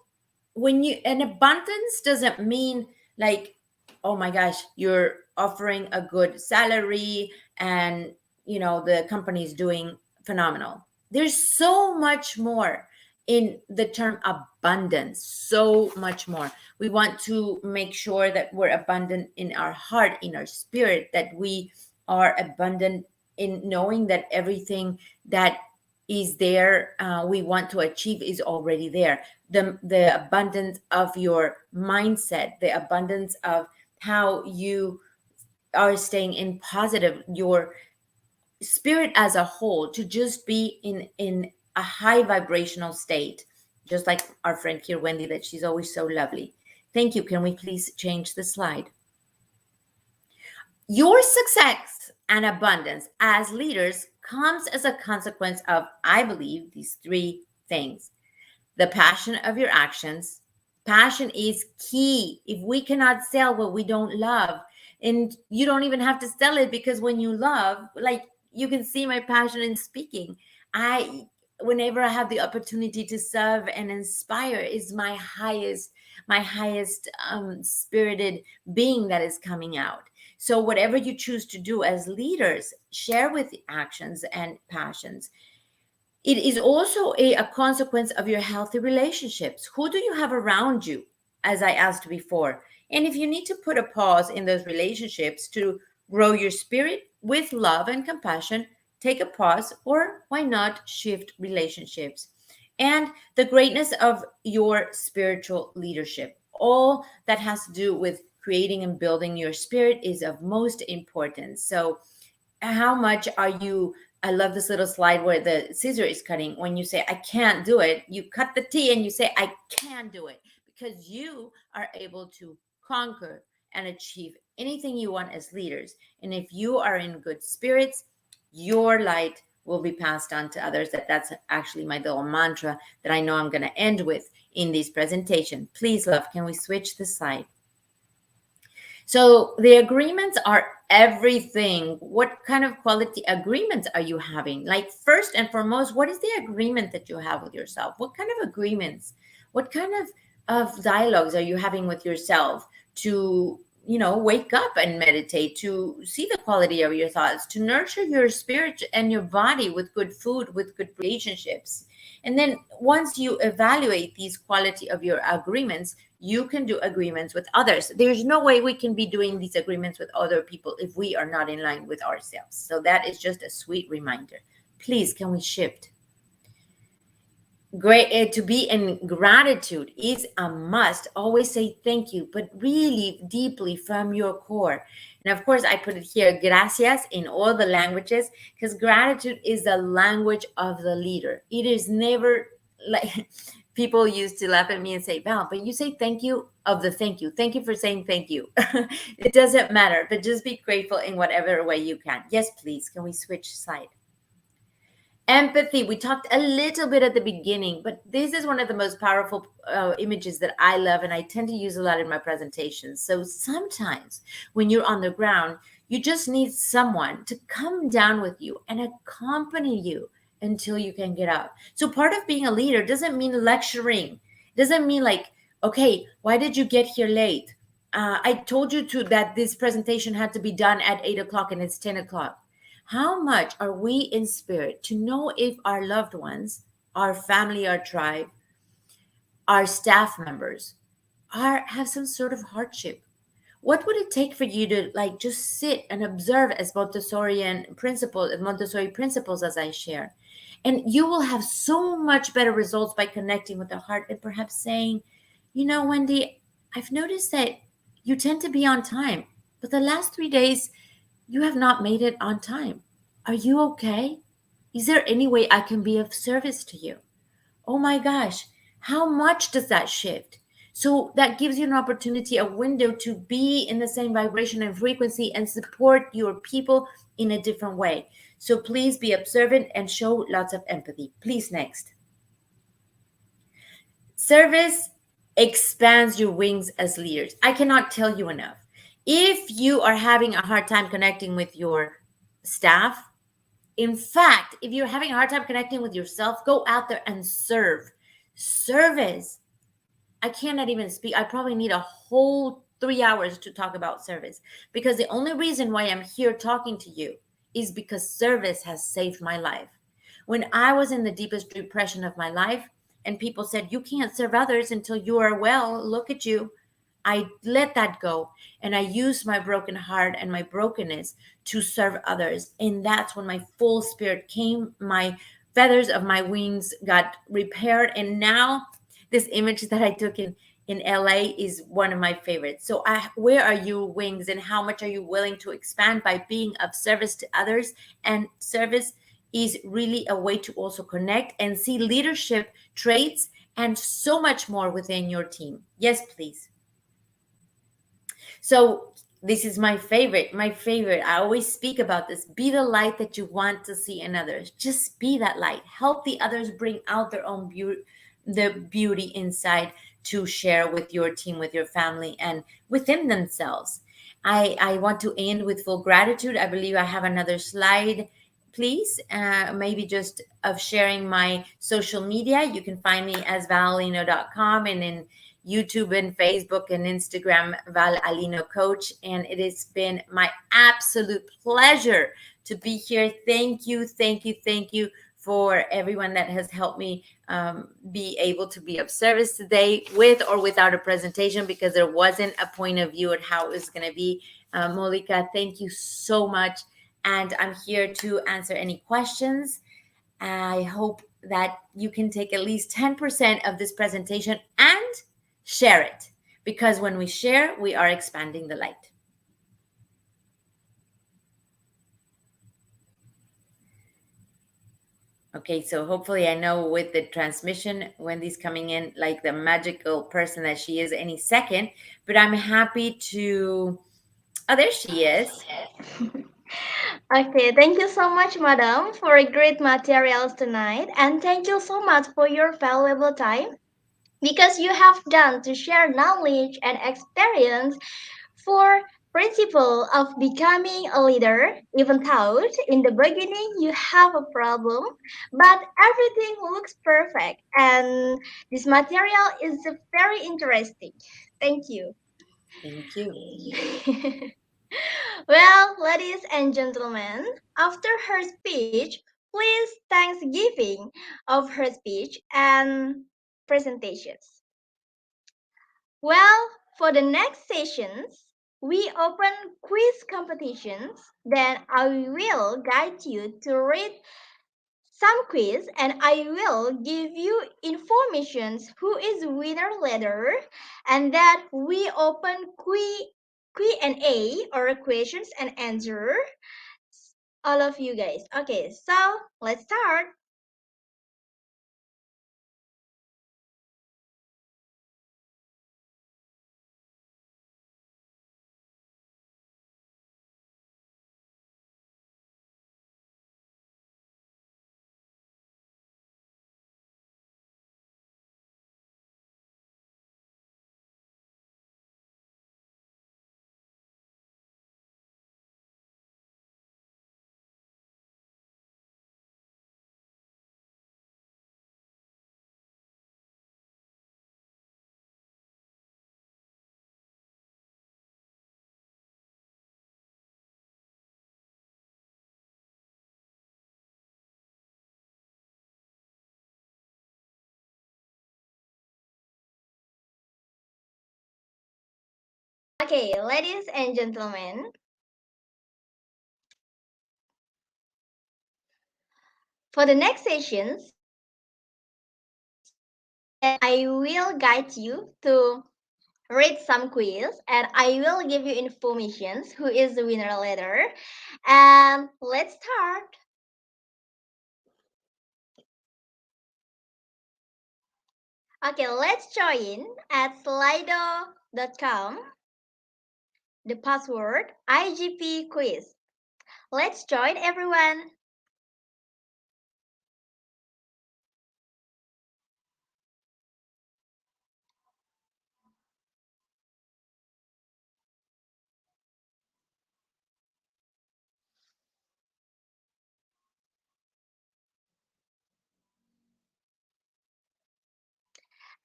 when an abundance doesn't mean like, oh my gosh, you're offering a good salary and the company's doing phenomenal. There's so much more in the term abundance, so much more. We want to make sure that we're abundant in our heart, in our spirit, that we are abundant in knowing that everything that is there we want to achieve is already there. The abundance of your mindset, the abundance of how you are staying in positive, your spirit as a whole, to just be in a high vibrational state, just like our friend here, Wendy, that she's always so lovely. Thank you. Can we please change the slide? Your success and abundance as leaders comes as a consequence of, I believe, these three things. The passion of your actions. Passion is key. If we cannot sell what we don't love, and you don't even have to sell it, because when you love, like, you can see my passion in speaking. Whenever I have the opportunity to serve and inspire, is my highest spirited being that is coming out. So whatever you choose to do as leaders, share with actions and passions. It is also a consequence of your healthy relationships. Who do you have around you, as I asked before? And if you need to put a pause in those relationships to grow your spirit with love and compassion, take a pause, or why not shift relationships. And the greatness of your spiritual leadership. All that has to do with creating and building your spirit is of most importance. So, how much are you? I love this little slide where the scissor is cutting. When you say, I can't do it, you cut the T and you say, I can do it, because you are able to conquer and achieve anything you want as leaders. And if you are in good spirits, your light will be passed on to others. That's actually my little mantra that I know I'm going to end with in this presentation. Please, love, can we switch the slide? So the agreements are everything. What kind of quality agreements are you having? Like, first and foremost, what is the agreement that you have with yourself? What kind of agreements? What kind of dialogues are you having with yourself to, wake up and meditate, to see the quality of your thoughts, to nurture your spirit and your body with good food, with good relationships? And then once you evaluate these quality of your agreements, you can do agreements with others. There's no way we can be doing these agreements with other people if we are not in line with ourselves. So that is just a sweet reminder. Please, can we shift? Great, to be in gratitude is a must. Always say thank you, but really deeply from your core. And of course, I put it here, gracias, in all the languages, because gratitude is the language of the leader. It is never like people used to laugh at me and say, Val, but you say thank you of the thank you. Thank you for saying thank you. It doesn't matter, but just be grateful in whatever way you can. Yes, please. Can we switch side? Empathy. We talked a little bit at the beginning, but this is one of the most powerful images that I love, and I tend to use a lot in my presentations. So sometimes when you're on the ground, you just need someone to come down with you and accompany you until you can get up. So part of being a leader doesn't mean lecturing. It doesn't mean like, okay, why did you get here late? I told you that this presentation had to be done at 8 o'clock and it's 10 o'clock. How much are we in spirit to know if our loved ones, our family, our tribe, our staff members have some sort of hardship? What would it take for you to just sit and observe as Montessori principles as I share? And you will have so much better results by connecting with the heart and perhaps saying, Wendy, I've noticed that you tend to be on time, but the last 3 days, you have not made it on time. Are you okay? Is there any way I can be of service to you? Oh my gosh, how much does that shift? So that gives you an opportunity, a window to be in the same vibration and frequency and support your people in a different way. So please be observant and show lots of empathy. Please, next. Service expands your wings as leaders. I cannot tell you enough. If you are having a hard time connecting with your staff, in fact, if you're having a hard time connecting with yourself, go out there and serve. Service. I cannot even speak. I probably need a whole 3 hours to talk about service, because the only reason why I'm here talking to you is because service has saved my life. When I was in the deepest depression of my life and people said, you can't serve others until you are well, look at you. I let that go, and I used my broken heart and my brokenness to serve others. And that's when my full spirit came. My feathers of my wings got repaired. And now this image that I took in LA is one of my favorites. So where are your wings, and how much are you willing to expand by being of service to others? And service is really a way to also connect and see leadership traits and so much more within your team. Yes, please. So this is my favorite. I always speak about this. Be the light that you want to see in others. Just be that light. Help the others bring out their own beauty, the beauty inside, to share with your team, with your family, and within themselves. I want to end with full gratitude. I believe I have another slide, please. Maybe just of sharing my social media. You can find me as valino.com, and in YouTube and Facebook and Instagram, Val Alino Coach. And it has been my absolute pleasure to be here. Thank you for everyone that has helped me be able to be of service today, with or without a presentation, because there wasn't a point of view at how it was going to be. Molika, thank you so much. and I'm here to answer any questions. I hope that you can take at least 10% of this presentation and share it, because when we share, we are expanding the light. Okay, so hopefully I know with the transmission, Wendy's coming in like the magical person that she is any second, but I'm happy to, oh, there she is. Okay, thank you so much, madam, for great materials tonight, and thank you so much for your valuable time because you have done to share knowledge and experience for principle of becoming a leader. Even though in the beginning you have a problem, but everything looks perfect, and this material is very interesting. Thank you. Thank you. Well, ladies and gentlemen, after her speech, please thanksgiving of her speech and presentations. Well, for the next sessions, we open quiz competitions. Then I will guide you to read some quiz and I will give you informations who is winner later, and that we open Q&A or questions and answer all of you guys. Okay, so let's start. Okay, ladies and gentlemen, for the next sessions, then I will guide you to read some quiz and I will give you informations who is the winner later. And let's start. Okay, let's join at slido.com. The password IGP quiz. Let's join everyone.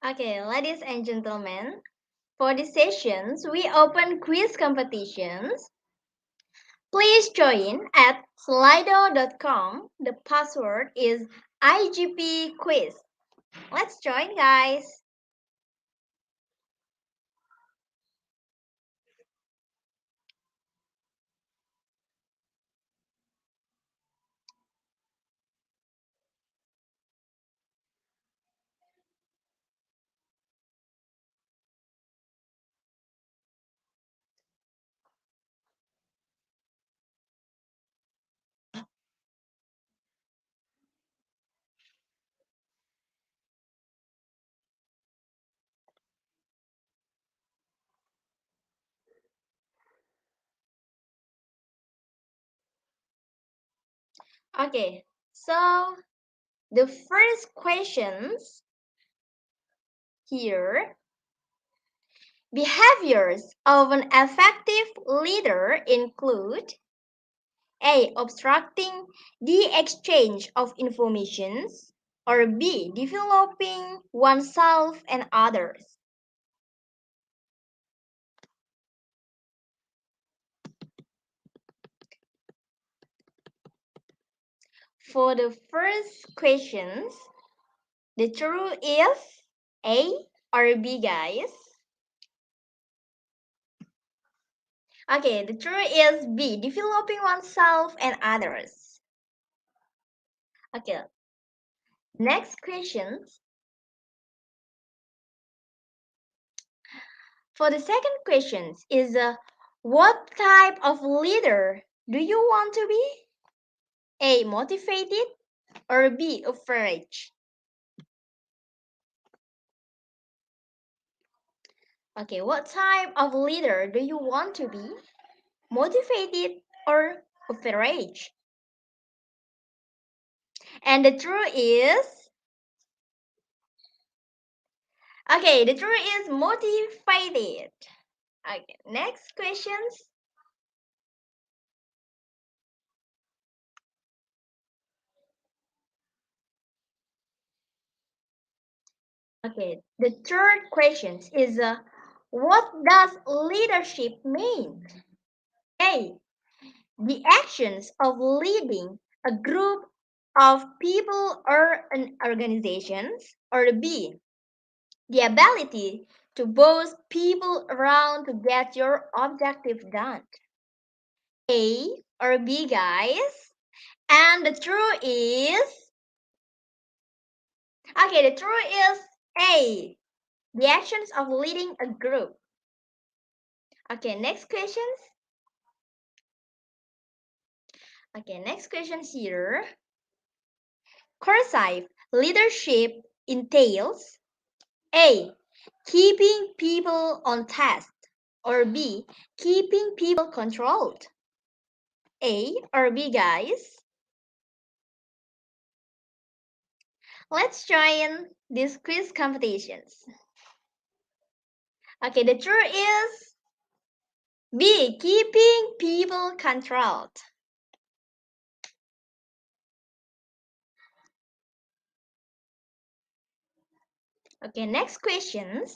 Okay, ladies and gentlemen, for the sessions, we open quiz competitions. Please join at slido.com. The password is IGP quiz. Let's join, guys. Okay, so the first questions here. Behaviors of an effective leader include A. Obstructing the exchange of informations, or B. Developing oneself and others. For the first questions, the true is A or B, guys. Okay, the truth is B, developing oneself and others. Okay, next question. For the second question is what type of leader do you want to be? A, motivated, or B, encouraged? Okay, what type of leader do you want to be? Motivated or encouraged? And the truth is, okay, the truth is motivated. Okay, next questions. Okay, the third question is what does leadership mean? A, the actions of leading a group of people or an organization, or B, the ability to boss people around to get your objective done. A or B, guys? And the truth is, okay, the truth is A, the actions of leading a group. Okay, next questions. Okay, next questions here. Cursive leadership entails A, keeping people on task, or B, keeping people controlled. A or B, guys? Let's join these quiz competitions. Okay, the truth is B, keeping people controlled. Okay, next questions.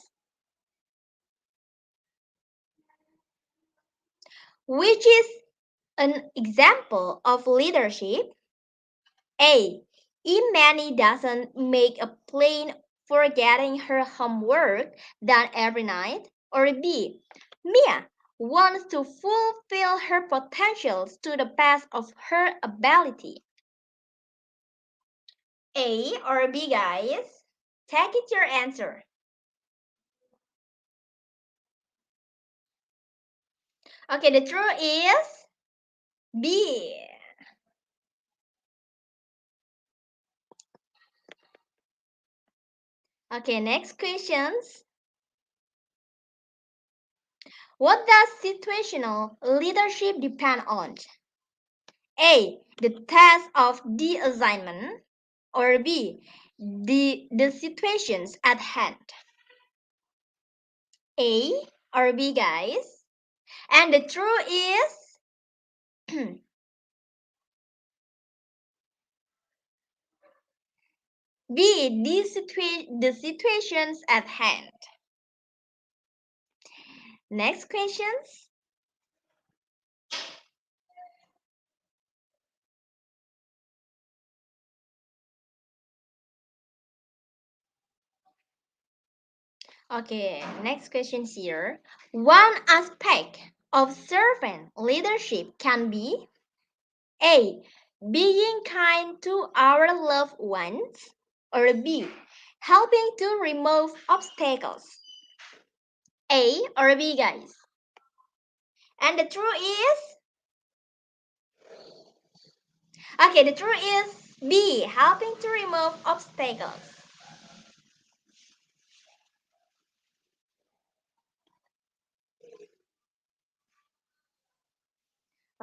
Which is an example of leadership? A, Imani doesn't make a plan for getting her homework done every night. Or B, Mia wants to fulfill her potentials to the best of her ability. A or B, guys? Take it your answer. Okay, the truth is B. Okay, next questions. What does situational leadership depend on? A, the task of the assignment, or B, the situations at hand. A or B, guys? And the truth is B, the situations at hand. Next questions. Okay, next question here. One aspect of servant leadership can be A, being kind to our loved ones, or B, helping to remove obstacles. A or B, guys? And the truth is, okay, the truth is B, helping to remove obstacles.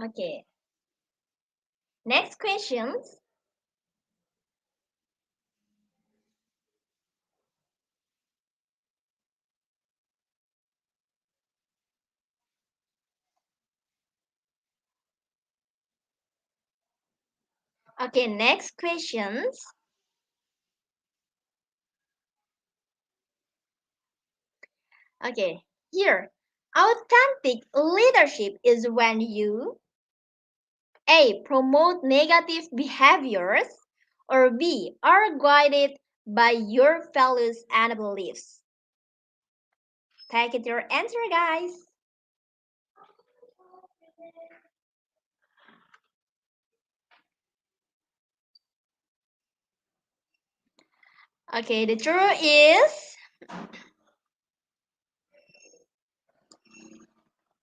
Okay, next questions. Okay, next questions. Okay, here. Authentic leadership is when you A, promote negative behaviors, or B, are guided by your values and beliefs. Take it your answer, guys. Okay, the truth is,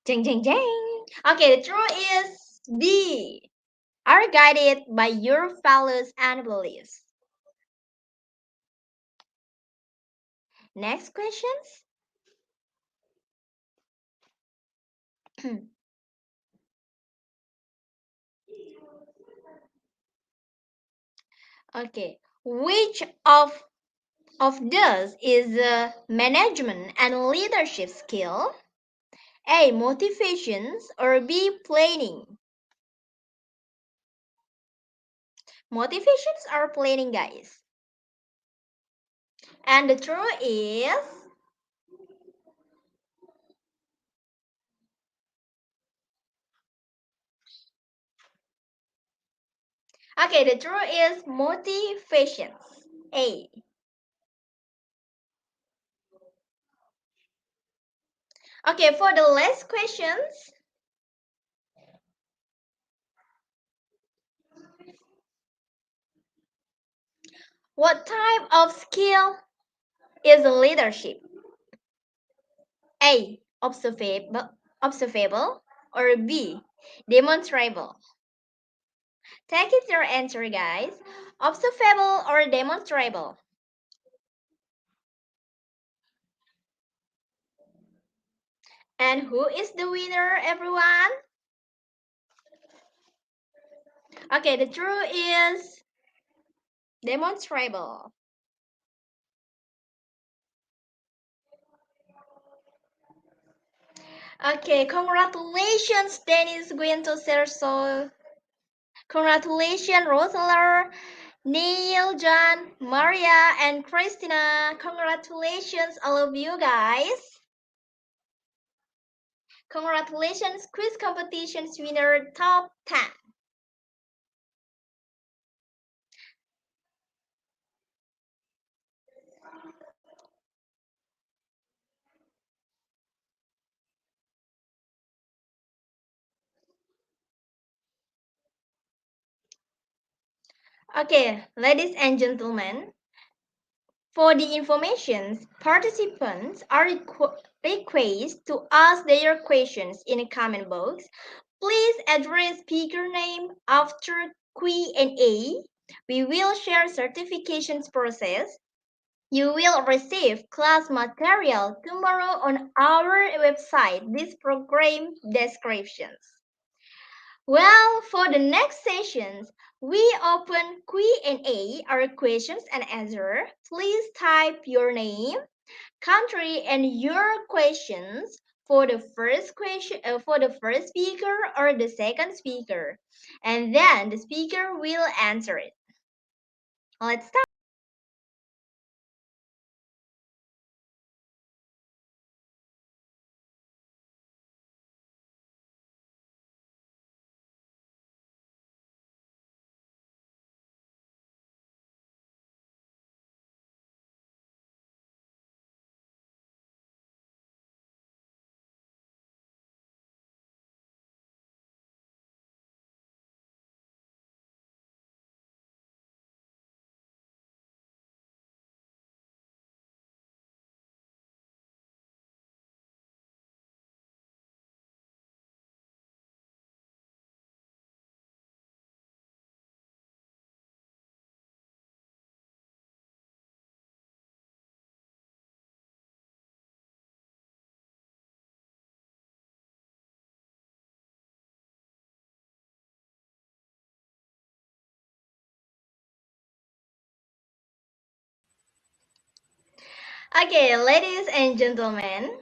jing jing jing. Okay, the truth is B. Are guided by your values and beliefs. Next questions. Okay, which of those is a management and leadership skill? A. Motivations or B. Planning? Motivations or planning, guys? And the truth is, okay, the truth is motivations. A. Okay, for the last questions, what type of skill is leadership? A. Observable or B. Demonstrable? Take it your answer, guys. Observable or demonstrable? And who is the winner, everyone? Okay, the truth is demonstrable. Okay, congratulations, Dennis Guento Serso. Congratulations, Rosala, Neil, John, Maria, and Christina. Congratulations, all of you guys. Congratulations, quiz competitions winner top 10. Okay, ladies and gentlemen, for the information, participants are requested to ask their questions in a comment box. Please address speaker name after Q&A. We will share certifications process. You will receive class material tomorrow on our website. This program descriptions. Well, for the next sessions, we open Q&A or questions and answer. Please type your name, country, and your questions for the first question for the first speaker or the second speaker, and then the speaker will answer it. Let's start. Okay, ladies and gentlemen,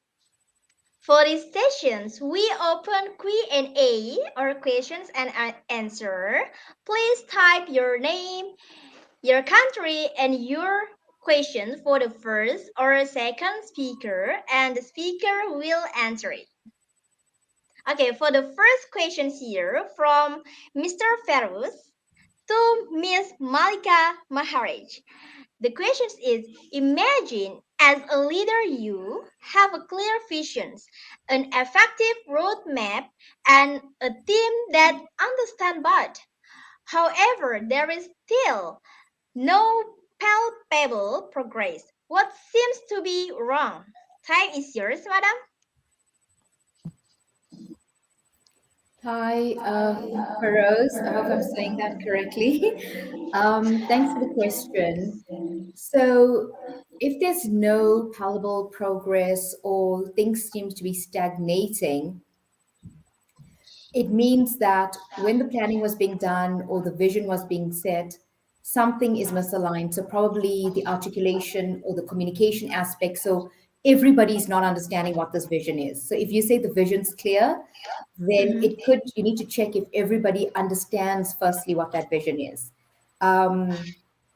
for these sessions, we open Q&A or questions and answer. Please type your name, your country, and your question for the first or second speaker, and the speaker will answer it. Okay, for the first question here from Mr. Ferus to Miss Malika Maharaj. The question is, imagine as a leader you have a clear vision, an effective roadmap, and a team that understands but. However, there is still no palpable progress. What seems to be wrong? Time is yours, madam. Hi, Feroz. I hope I'm saying that correctly. Thanks for the question. So, if there's no palpable progress or things seem to be stagnating, it means that when the planning was being done or the vision was being set, something is misaligned. So, probably the articulation or the communication aspect. So, everybody's not understanding what this vision is. So, if you say the vision's clear, then Mhm. it could, you need to check if everybody understands firstly what that vision is. Um,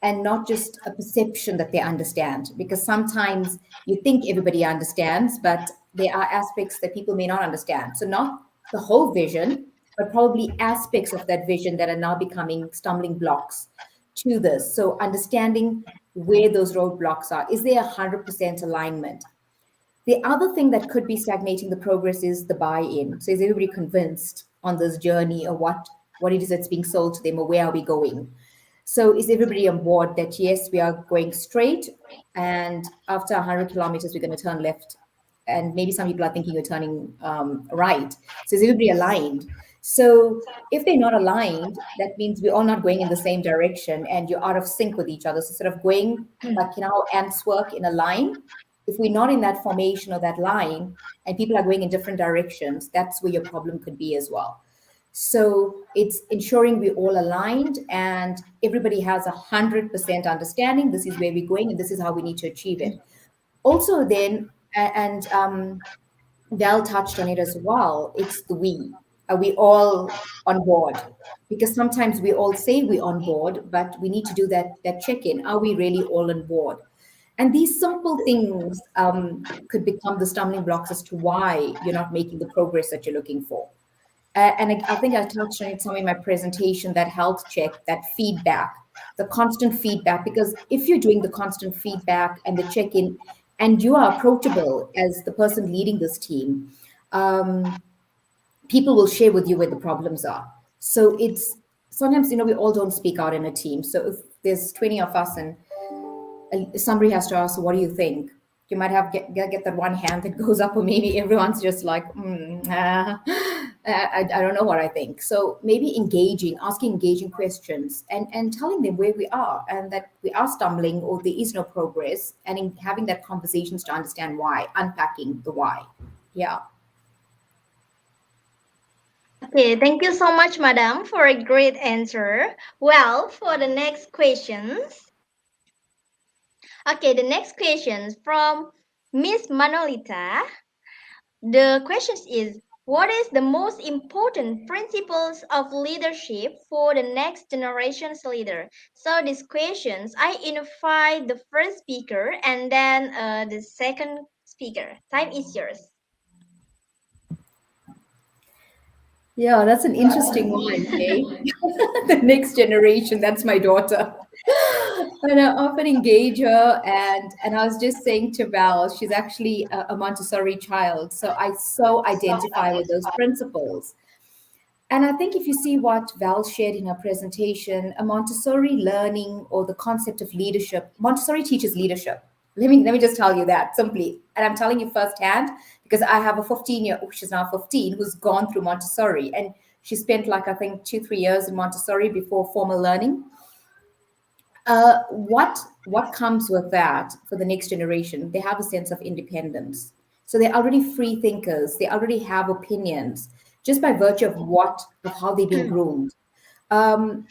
and not just a perception that they understand, because sometimes you think everybody understands, but there are aspects that people may not understand. So, not the whole vision, but probably aspects of that vision that are now becoming stumbling blocks to this. So, understanding where those roadblocks are. Is there 100% alignment? The other thing that could be stagnating the progress is the buy-in. So is everybody convinced on this journey or what it is that's being sold to them or where are we going? So is everybody on board that yes, we are going straight and after 100 kilometers, we're going to turn left. And maybe some people are thinking you're turning right. So is everybody aligned? So if they're not aligned, that means we're all not going in the same direction and you're out of sync with each other. So instead of going like ants work in a line, if we're not in that formation or that line and people are going in different directions, that's where your problem could be as well. So it's ensuring we're all aligned and everybody has 100% understanding. This is where we're going and this is how we need to achieve it. Also, then, and Val touched on it as well. It's the we. Are we all on board? Because sometimes we all say we're on board, but we need to do that check-in. Are we really all on board? And these simple things could become the stumbling blocks as to why you're not making the progress that you're looking for. And I think I touched on it some in my presentation, that health check, that feedback, the constant feedback. Because if you're doing the constant feedback and the check in, and you are approachable as the person leading this team, um, people will share with you where the problems are. So it's sometimes, we all don't speak out in a team. So if there's 20 of us and somebody has to ask, what do you think? You might have get that one hand that goes up, or maybe everyone's just like, I don't know what I think. So maybe asking engaging questions and telling them where we are and that we are stumbling or there is no progress, and in having that conversations to understand why, unpacking the why. Yeah. Okay, thank you so much, madam, for a great answer. Well, for the next questions. Okay, the next question from Miss Manolita. The question is, what is the most important principles of leadership for the next generation's leader? So these questions, I invite the first speaker and then the second speaker. Time is yours. Yeah, that's an interesting one, hey? The next generation, that's my daughter. And I often engage her, and I was just saying to Val, she's actually a Montessori child, so I so identify with those principles. And I think if you see what Val shared in her presentation, a Montessori learning or the concept of leadership, Montessori teaches leadership. Let me just tell you that simply. And I'm telling you firsthand because I have a 15-year, she's now 15, who's gone through Montessori. And she spent like, I think, 2-3 years in Montessori before formal learning. What comes with that for the next generation? They have a sense of independence. So they're already free thinkers. They already have opinions just by virtue of how they've been groomed. Um,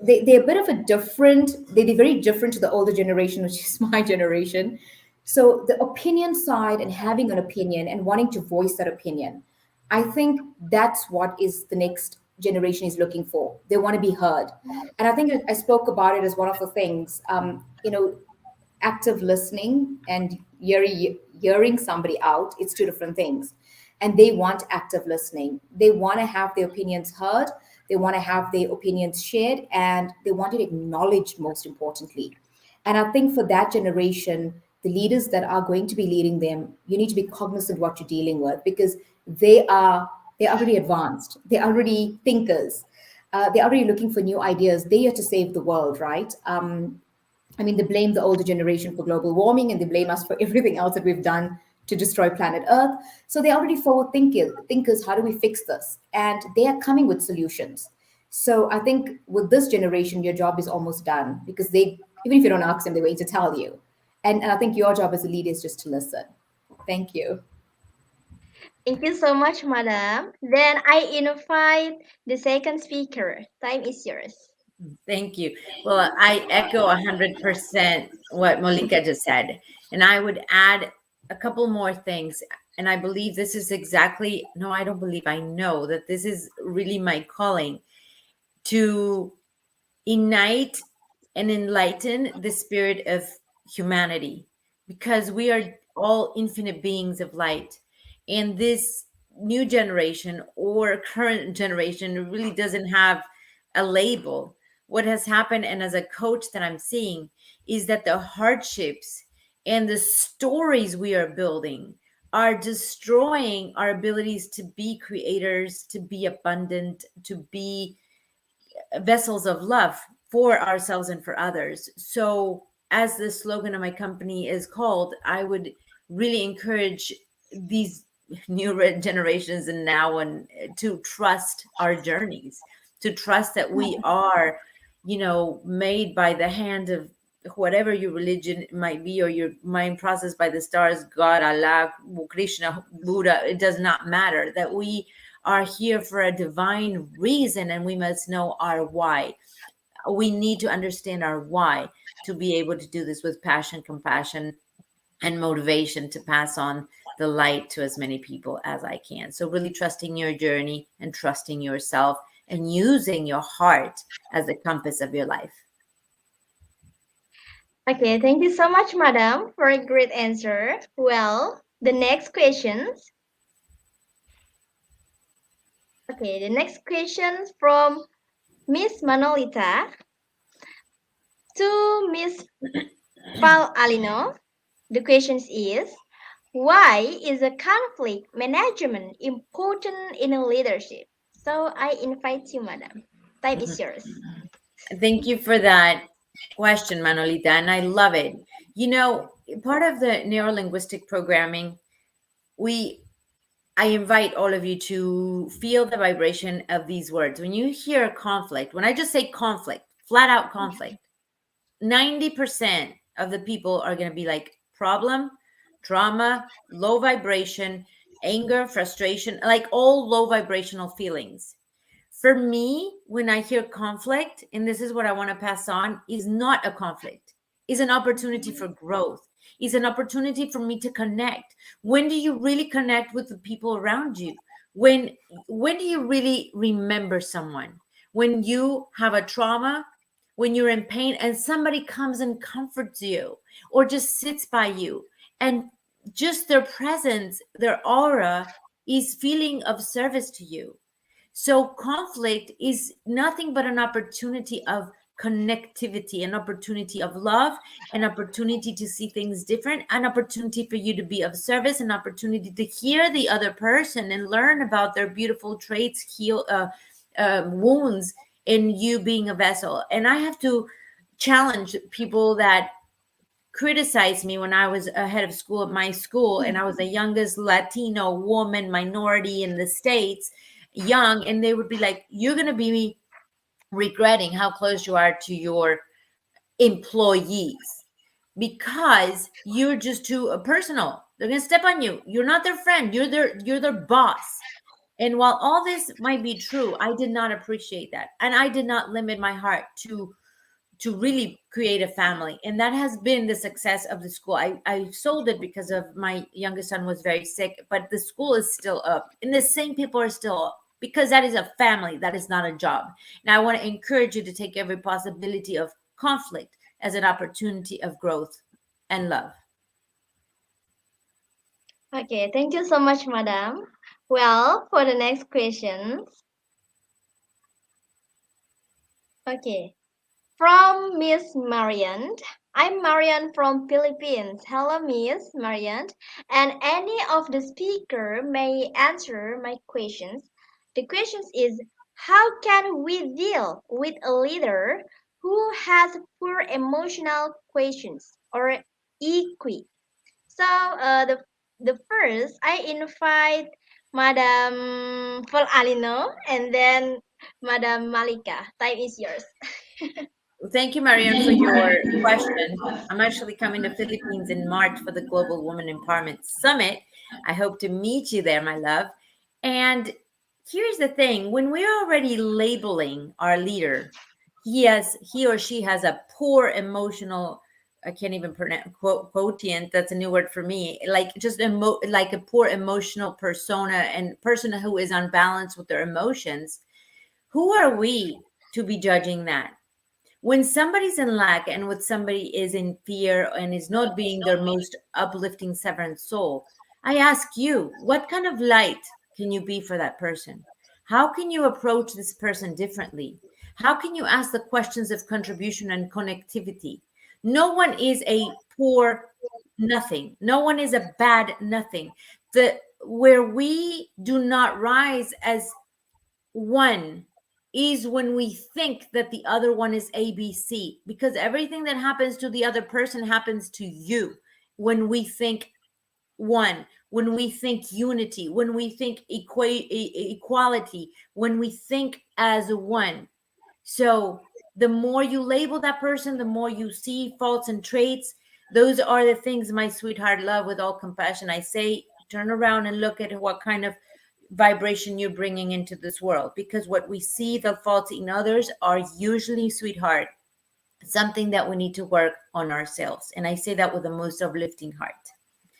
they're a bit of a different, they're very different to the older generation, which is my generation. So the opinion side and having an opinion and wanting to voice that opinion, I think that's what is the next generation is looking for. They want to be heard. And I think I spoke about it as one of the things, active listening and hearing somebody out, it's two different things. And they want active listening. They want to have their opinions heard. They want to have their opinions shared, and they want it acknowledged, most importantly. And I think for that generation, the leaders that are going to be leading them, you need to be cognizant what you're dealing with, because they're already advanced, they're already thinkers, they're already looking for new ideas. They are to save the world, right? I mean, they blame the older generation for global warming, and they blame us for everything else that we've done to destroy planet Earth. So they're already forward thinkers. How do we fix this? And they are coming with solutions. So I think with this generation, your job is almost done, because they, even if you don't ask them, they're going to tell you. And I think your job as a leader is just to listen. Thank you. Thank you so much, madam. Then I invite the second speaker. Time is yours. Thank you. Well, I echo 100% what Malika just said. And I would add a couple more things. And I believe this is exactly, no, I don't believe, I know that this is really my calling to ignite and enlighten the spirit of humanity, because we are all infinite beings of light. And this new generation or current generation really doesn't have a label. What has happened, and as a coach that I'm seeing, is that the hardships and the stories we are building are destroying our abilities to be creators, to be abundant, to be vessels of love for ourselves and for others. So, as the slogan of my company is called, I would really encourage these new generations and now and to trust our journeys, to trust that we are, made by the hand of whatever your religion might be, or your mind processed by the stars, God, Allah, Krishna, Buddha. It does not matter, that we are here for a divine reason, and we must know our why. We need to understand our why to be able to do this with passion, compassion, and motivation to pass on the light to as many people as I can. So, really trusting your journey and trusting yourself and using your heart as the compass of your life. Okay, thank you so much, madam, for a great answer. Well, the next questions. Okay, the next questions from Miss Manolita to Miss Paul Alino. The question is, why is a conflict management important in a leadership? So I invite you, madam. Time is yours. Thank you for that question, Manolita, and I love it. Part of the neurolinguistic programming, we I invite all of you to feel the vibration of these words. When you hear conflict, when I just say conflict, flat out conflict, 90% of the people are going to be like problem, trauma, low vibration, anger, frustration, like all low vibrational feelings. For me, when I hear conflict, and this is what I want to pass on, is not a conflict, is an opportunity for growth, is an opportunity for me to connect. When do you really connect with the people around you? When do you really remember someone? When you have a trauma, when you're in pain, and somebody comes and comforts you or just sits by you, and just their presence, their aura is feeling of service to you. So conflict is nothing but an opportunity of connectivity, an opportunity of love, an opportunity to see things different, an opportunity for you to be of service, an opportunity to hear the other person and learn about their beautiful traits, heal wounds, in you being a vessel. And I have to challenge people that criticized me when I was a head of school at my school, and I was the youngest Latino woman minority in the States, young, and they would be like, you're going to be regretting how close you are to your employees because you're just too personal. They're going to step on you. You're not their friend. You're their boss. And while all this might be true, I did not appreciate that. And I did not limit my heart to really create a family. And that has been the success of the school. I sold it because of my youngest son was very sick, but the school is still up and the same people are still up because that is a family. That is not a job. Now I want to encourage you to take every possibility of conflict as an opportunity of growth and love. Okay, thank you so much, madam. Well, for the next questions, okay, from Miss Marian. I'm Marian from Philippines. Hello, Miss Marian. And any of the speaker may answer my questions. The questions is how can we deal with a leader who has poor emotional questions or EQ? So the first I invite Madam Alino and then Madam Malika. Time is yours. Thank you, Marianne, for your question. I'm actually coming to Philippines in March for the Global Women Empowerment Summit. I hope to meet you there, my love. And here's the thing: when we're already labeling our leader, he or she has a poor emotional. I can't even pronounce quotient. That's a new word for me. Like just like a poor emotional persona and person who is unbalanced with their emotions. Who are we to be judging that? When somebody's in lack and when somebody is in fear and is not being their most uplifting seventh soul, I ask you, what kind of light can you be for that person? How can you approach this person differently? How can you ask the questions of contribution and connectivity? No one is a poor nothing. No one is a bad nothing. The where we do not rise as one is when we think that the other one is ABC, because everything that happens to the other person happens to you when we think one, when we think unity, when we think equality, when we think as one. So the more you label that person, the more you see faults and traits. Those are the things, my sweetheart, love with all compassion. I say, turn around and look at what kind of vibration you're bringing into this world, because what we see the faults in others are usually, sweetheart, something that we need to work on ourselves. And I say that with the most uplifting heart.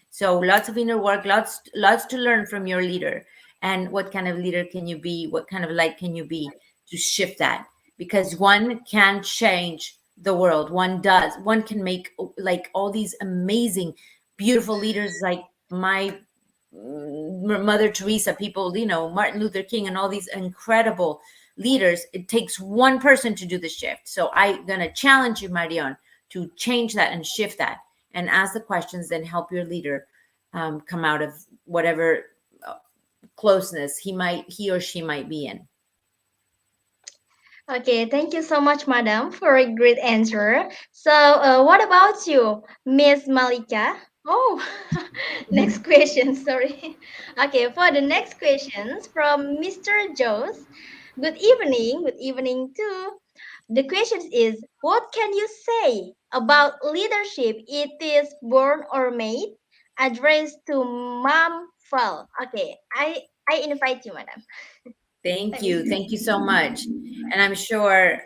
So lots of inner work, lots to learn from your leader. And what kind of leader can you be? What kind of light can you be to shift that? Because one can change the world. One does. One can make like all these amazing, beautiful leaders like my Mother Teresa, people, Martin Luther King, and all these incredible leaders. It takes one person to do the shift. So I'm going to challenge you, Marion, to change that and shift that and ask the questions, then help your leader come out of whatever closeness he or she might be in. Okay, thank you so much, Madam, for a great answer. So, what about you, Miss Malika? Oh, next question, sorry. Okay, for the next questions from Mr. Joes. Good evening too. The question is, what can you say about leadership? It is born or made? Addressed to Mom Fall. Okay, I invite you, Madam. Thank Time is you. Thank you so much. And I'm sure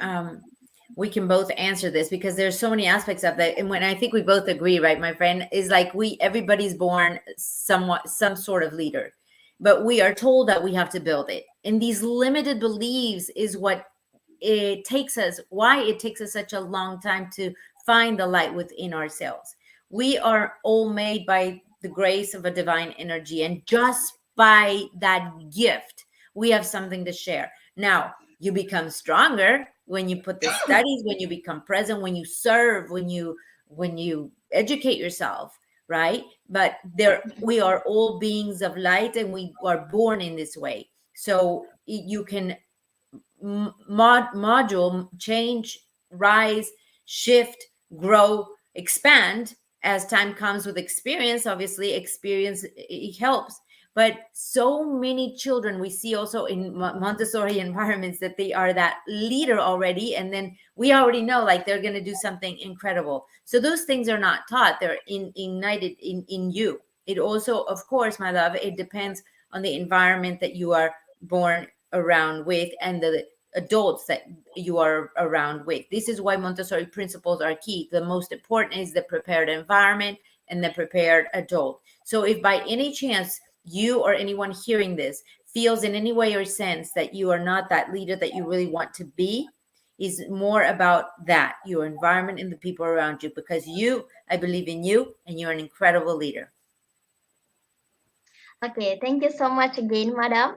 we can both answer this because there's so many aspects of that. And when I think we both agree, right, my friend, is like everybody's born somewhat some sort of leader, but we are told that we have to build it. And these limited beliefs is what why it takes us such a long time to find the light within ourselves. We are all made by the grace of a divine energy, and just by that gift we have something to share. Now, you become stronger when you put the studies, when you become present, when you serve, when you educate yourself, right? But there we are all beings of light, and we are born in this way. So you can module, change, rise, shift, grow, expand as time comes with experience. Obviously, experience it helps. But so many children we see also in Montessori environments that they are that leader already, and then we already know like they're going to do something incredible. So those things are not taught; they're ignited in you. It also, of course, my love, it depends on the environment that you are born around with and the adults that you are around with. This is why Montessori principles are key. The most important is the prepared environment and the prepared adult. So if by any chance you or anyone hearing this feels in any way or sense that you are not that leader that you really want to be, is more about that, your environment and the people around you, because I believe in you, and you're an incredible leader. Okay, thank you so much again, Madam.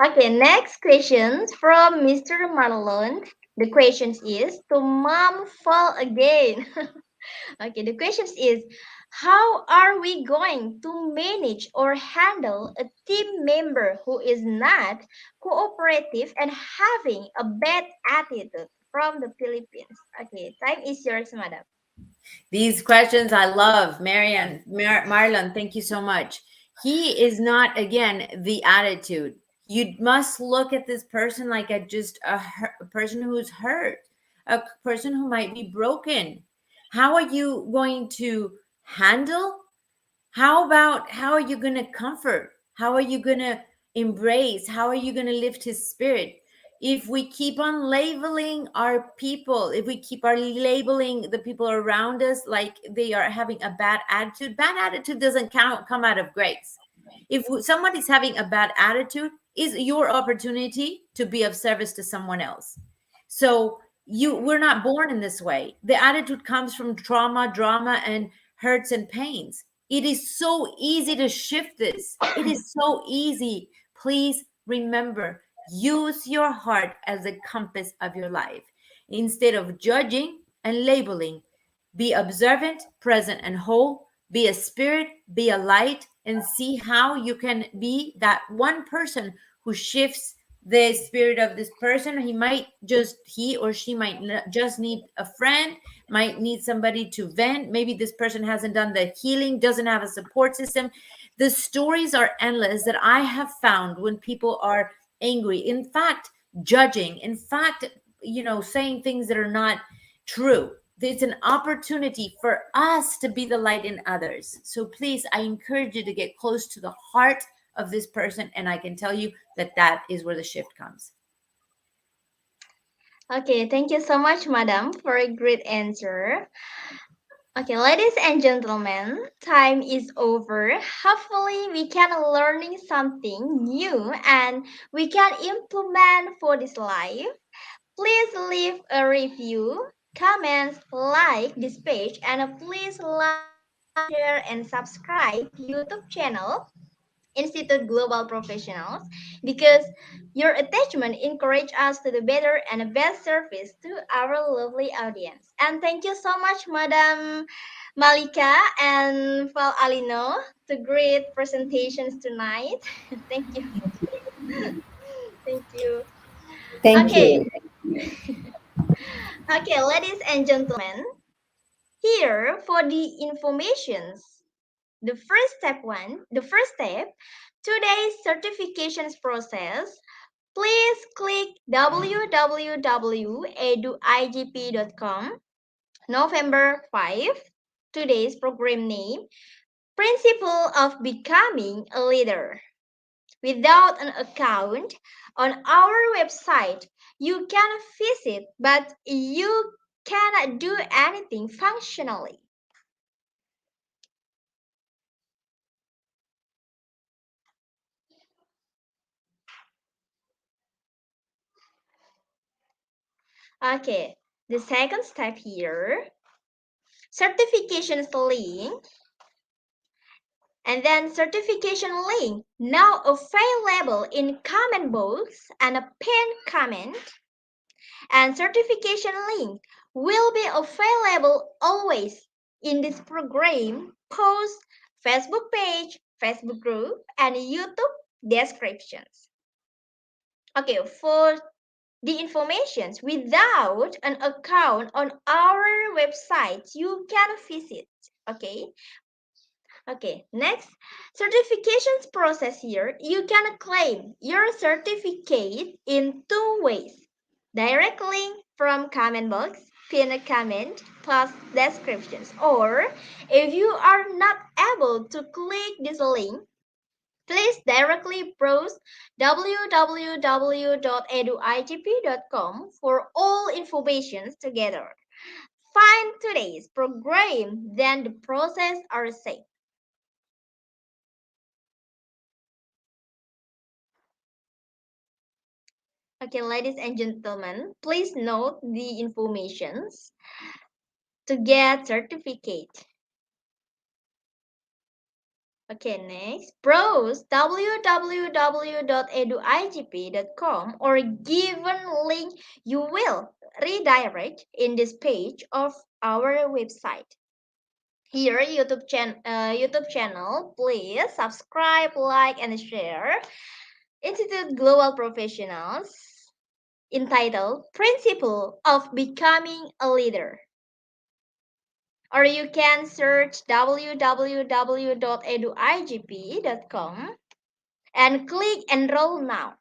Okay, next questions from Mr. Marlon. The question is, to mom fall again. Okay, the question is, how are we going to manage or handle a team member who is not cooperative and having a bad attitude from the Philippines? Okay, time is yours, madam. These questions I love. Marlon, thank you so much. He is not, again, the attitude. You must look at this person like just a person who's hurt, a person who might be broken. How are you going to handle? How are you going to comfort? How are you going to embrace? How are you going to lift his spirit? If we keep on labeling our people, if we keep on labeling the people around us like they are having a bad attitude doesn't come out of grace. If somebody's having a bad attitude, is your opportunity to be of service to someone else. So we're not born in this way. The attitude comes from trauma, drama, and hurts and pains. It is so easy to shift this. It is so easy. Please remember, use your heart as a compass of your life. Instead of judging and labeling, be observant, present, and whole. Be a spirit, be a light, and see how you can be that one person who shifts the spirit of this person. He or she might just need a friend, might need somebody to vent. Maybe this person hasn't done the healing, doesn't have a support system. The stories are endless that I have found when people are angry, in fact, judging, in fact, saying things that are not true. It's an opportunity for us to be the light in others. So please, I encourage you to get close to the heart of this person, and I can tell you that that is where the shift comes. Okay, thank you so much, madam, for a great answer. Okay, ladies and gentlemen, time is over. Hopefully, we can learning something new and we can implement for this life. Please leave a review, comments, like this page, and please like, share, and subscribe YouTube channel Institute Global Professionals because your attachment encourage us to do better and best service to our lovely audience. And thank you so much, Madam Malika and Val Alino, to great presentations tonight. Thank you. Thank you. Thank Okay. you. Okay, ladies and gentlemen, here for the informations. The first step, today's certifications process. Please click www.eduigp.com, November 5, today's program name, Principle of Becoming a Leader. Without an account on our website, you can visit, but you cannot do anything functionally. Okay, the second step here, certifications link, and then certification link now available in comment box and a pinned comment, and certification link will be available always in this program post, Facebook page, Facebook group, and YouTube descriptions. Okay, for the informations without an account on our website you can visit. Okay, next, certifications process here. You can claim your certificate in two ways. Direct link from comment box, pin a comment, plus descriptions. Or if you are not able to click this link, please directly browse www.eduigp.com for all information together. Find today's program, then the process are safe. Okay, ladies and gentlemen, please note the informations to get certificate. Okay, next, browse www.eduigp.com or given link you will redirect in this page of our website. Here, YouTube channel, please subscribe, like, and share. Institute Global Professionals, entitled Principle of Becoming a Leader. Or you can search www.eduigp.com and click Enroll Now.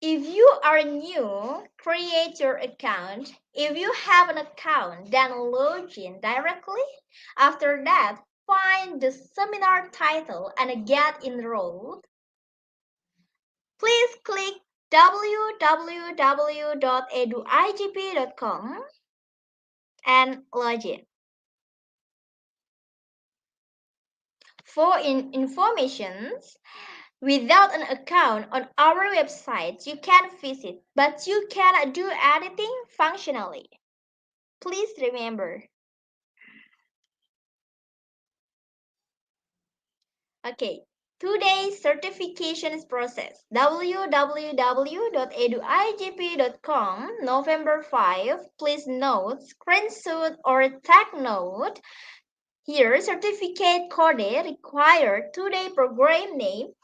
If you are new, create your account. If you have an account, then log in directly. After that, find the seminar title and get enrolled. Please click www.eduigp.com and log in. For informations, without an account on our website, you can visit, but you cannot do anything functionally. Please remember. Okay, today's certifications process. www.eduigp.com, November 5. Please note, screenshot or tag note. Here, certificate code required today program name,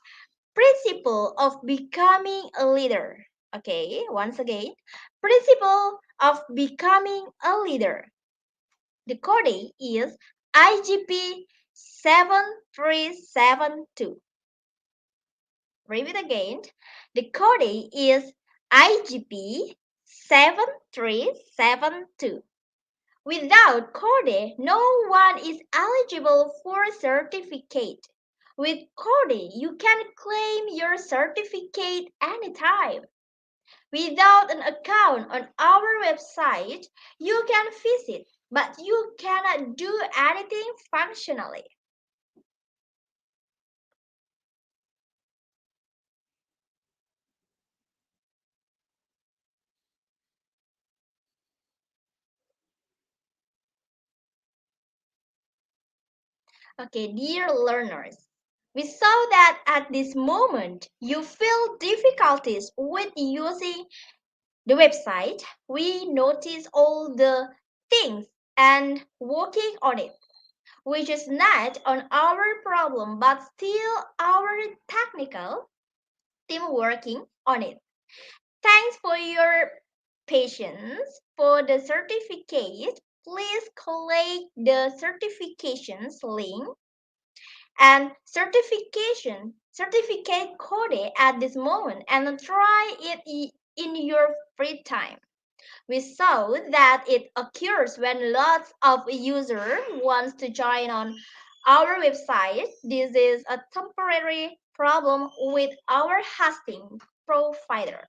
principle of becoming a leader. Okay, once again, principle of becoming a leader. The code is IGP 7372. Read it again. The code is IGP 7372. Without code, no one is eligible for a certificate. With code, you can claim your certificate anytime. Without an account on our website, you can visit, but you cannot do anything functionally. Okay, dear learners, we saw that at this moment you feel difficulties with using the website. We notice all the things and working on it, which is not on our problem but still our technical team working on it. Thanks for your patience. For the certificate, please collect the certifications link and certificate code at this moment and try it in your free time. We saw that it occurs when lots of users wants to join on our website. This is a temporary problem with our hosting provider.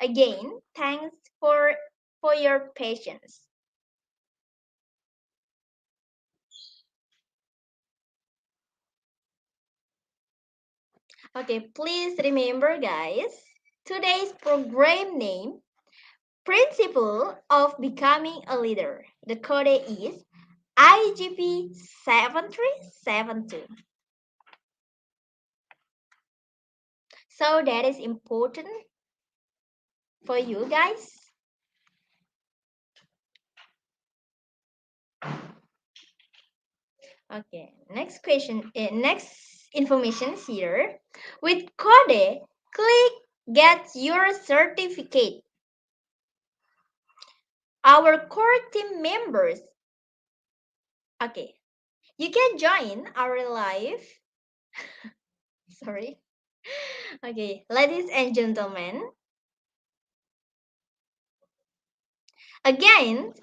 Again, thanks for your patience. Okay, please remember guys, today's program name, Principle of Becoming a Leader. The code is IGP 7372. So that is important for you guys. Okay, next question, next information here. With code, click get your certificate. Our core team members, okay, you can join our live. Sorry. Okay, ladies and gentlemen, again,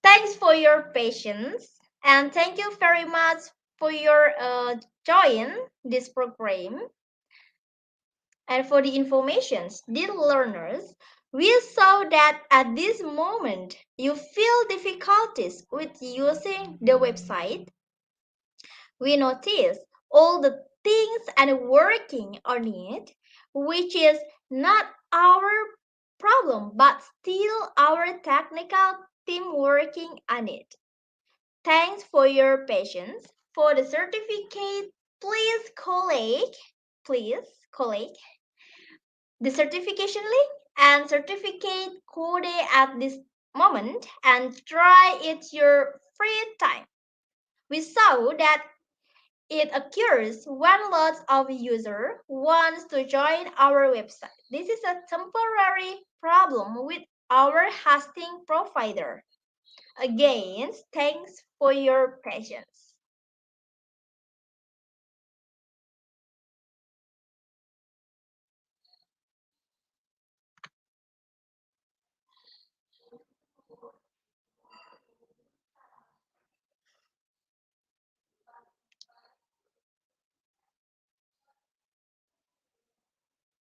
thanks for your patience and thank you very much for your join this program. And for the informations, dear learners, we saw that at this moment you feel difficulties with using the website. We notice all the things and working on it, which is Not our problem, but still our technical team working on it. Thanks for your patience. For the certificate, please collect the certification link and certificate code at this moment and try it your free time. We saw that it occurs when lots of user wants to join our website. This is a temporary problem with our hosting provider. Again, thanks for your patience.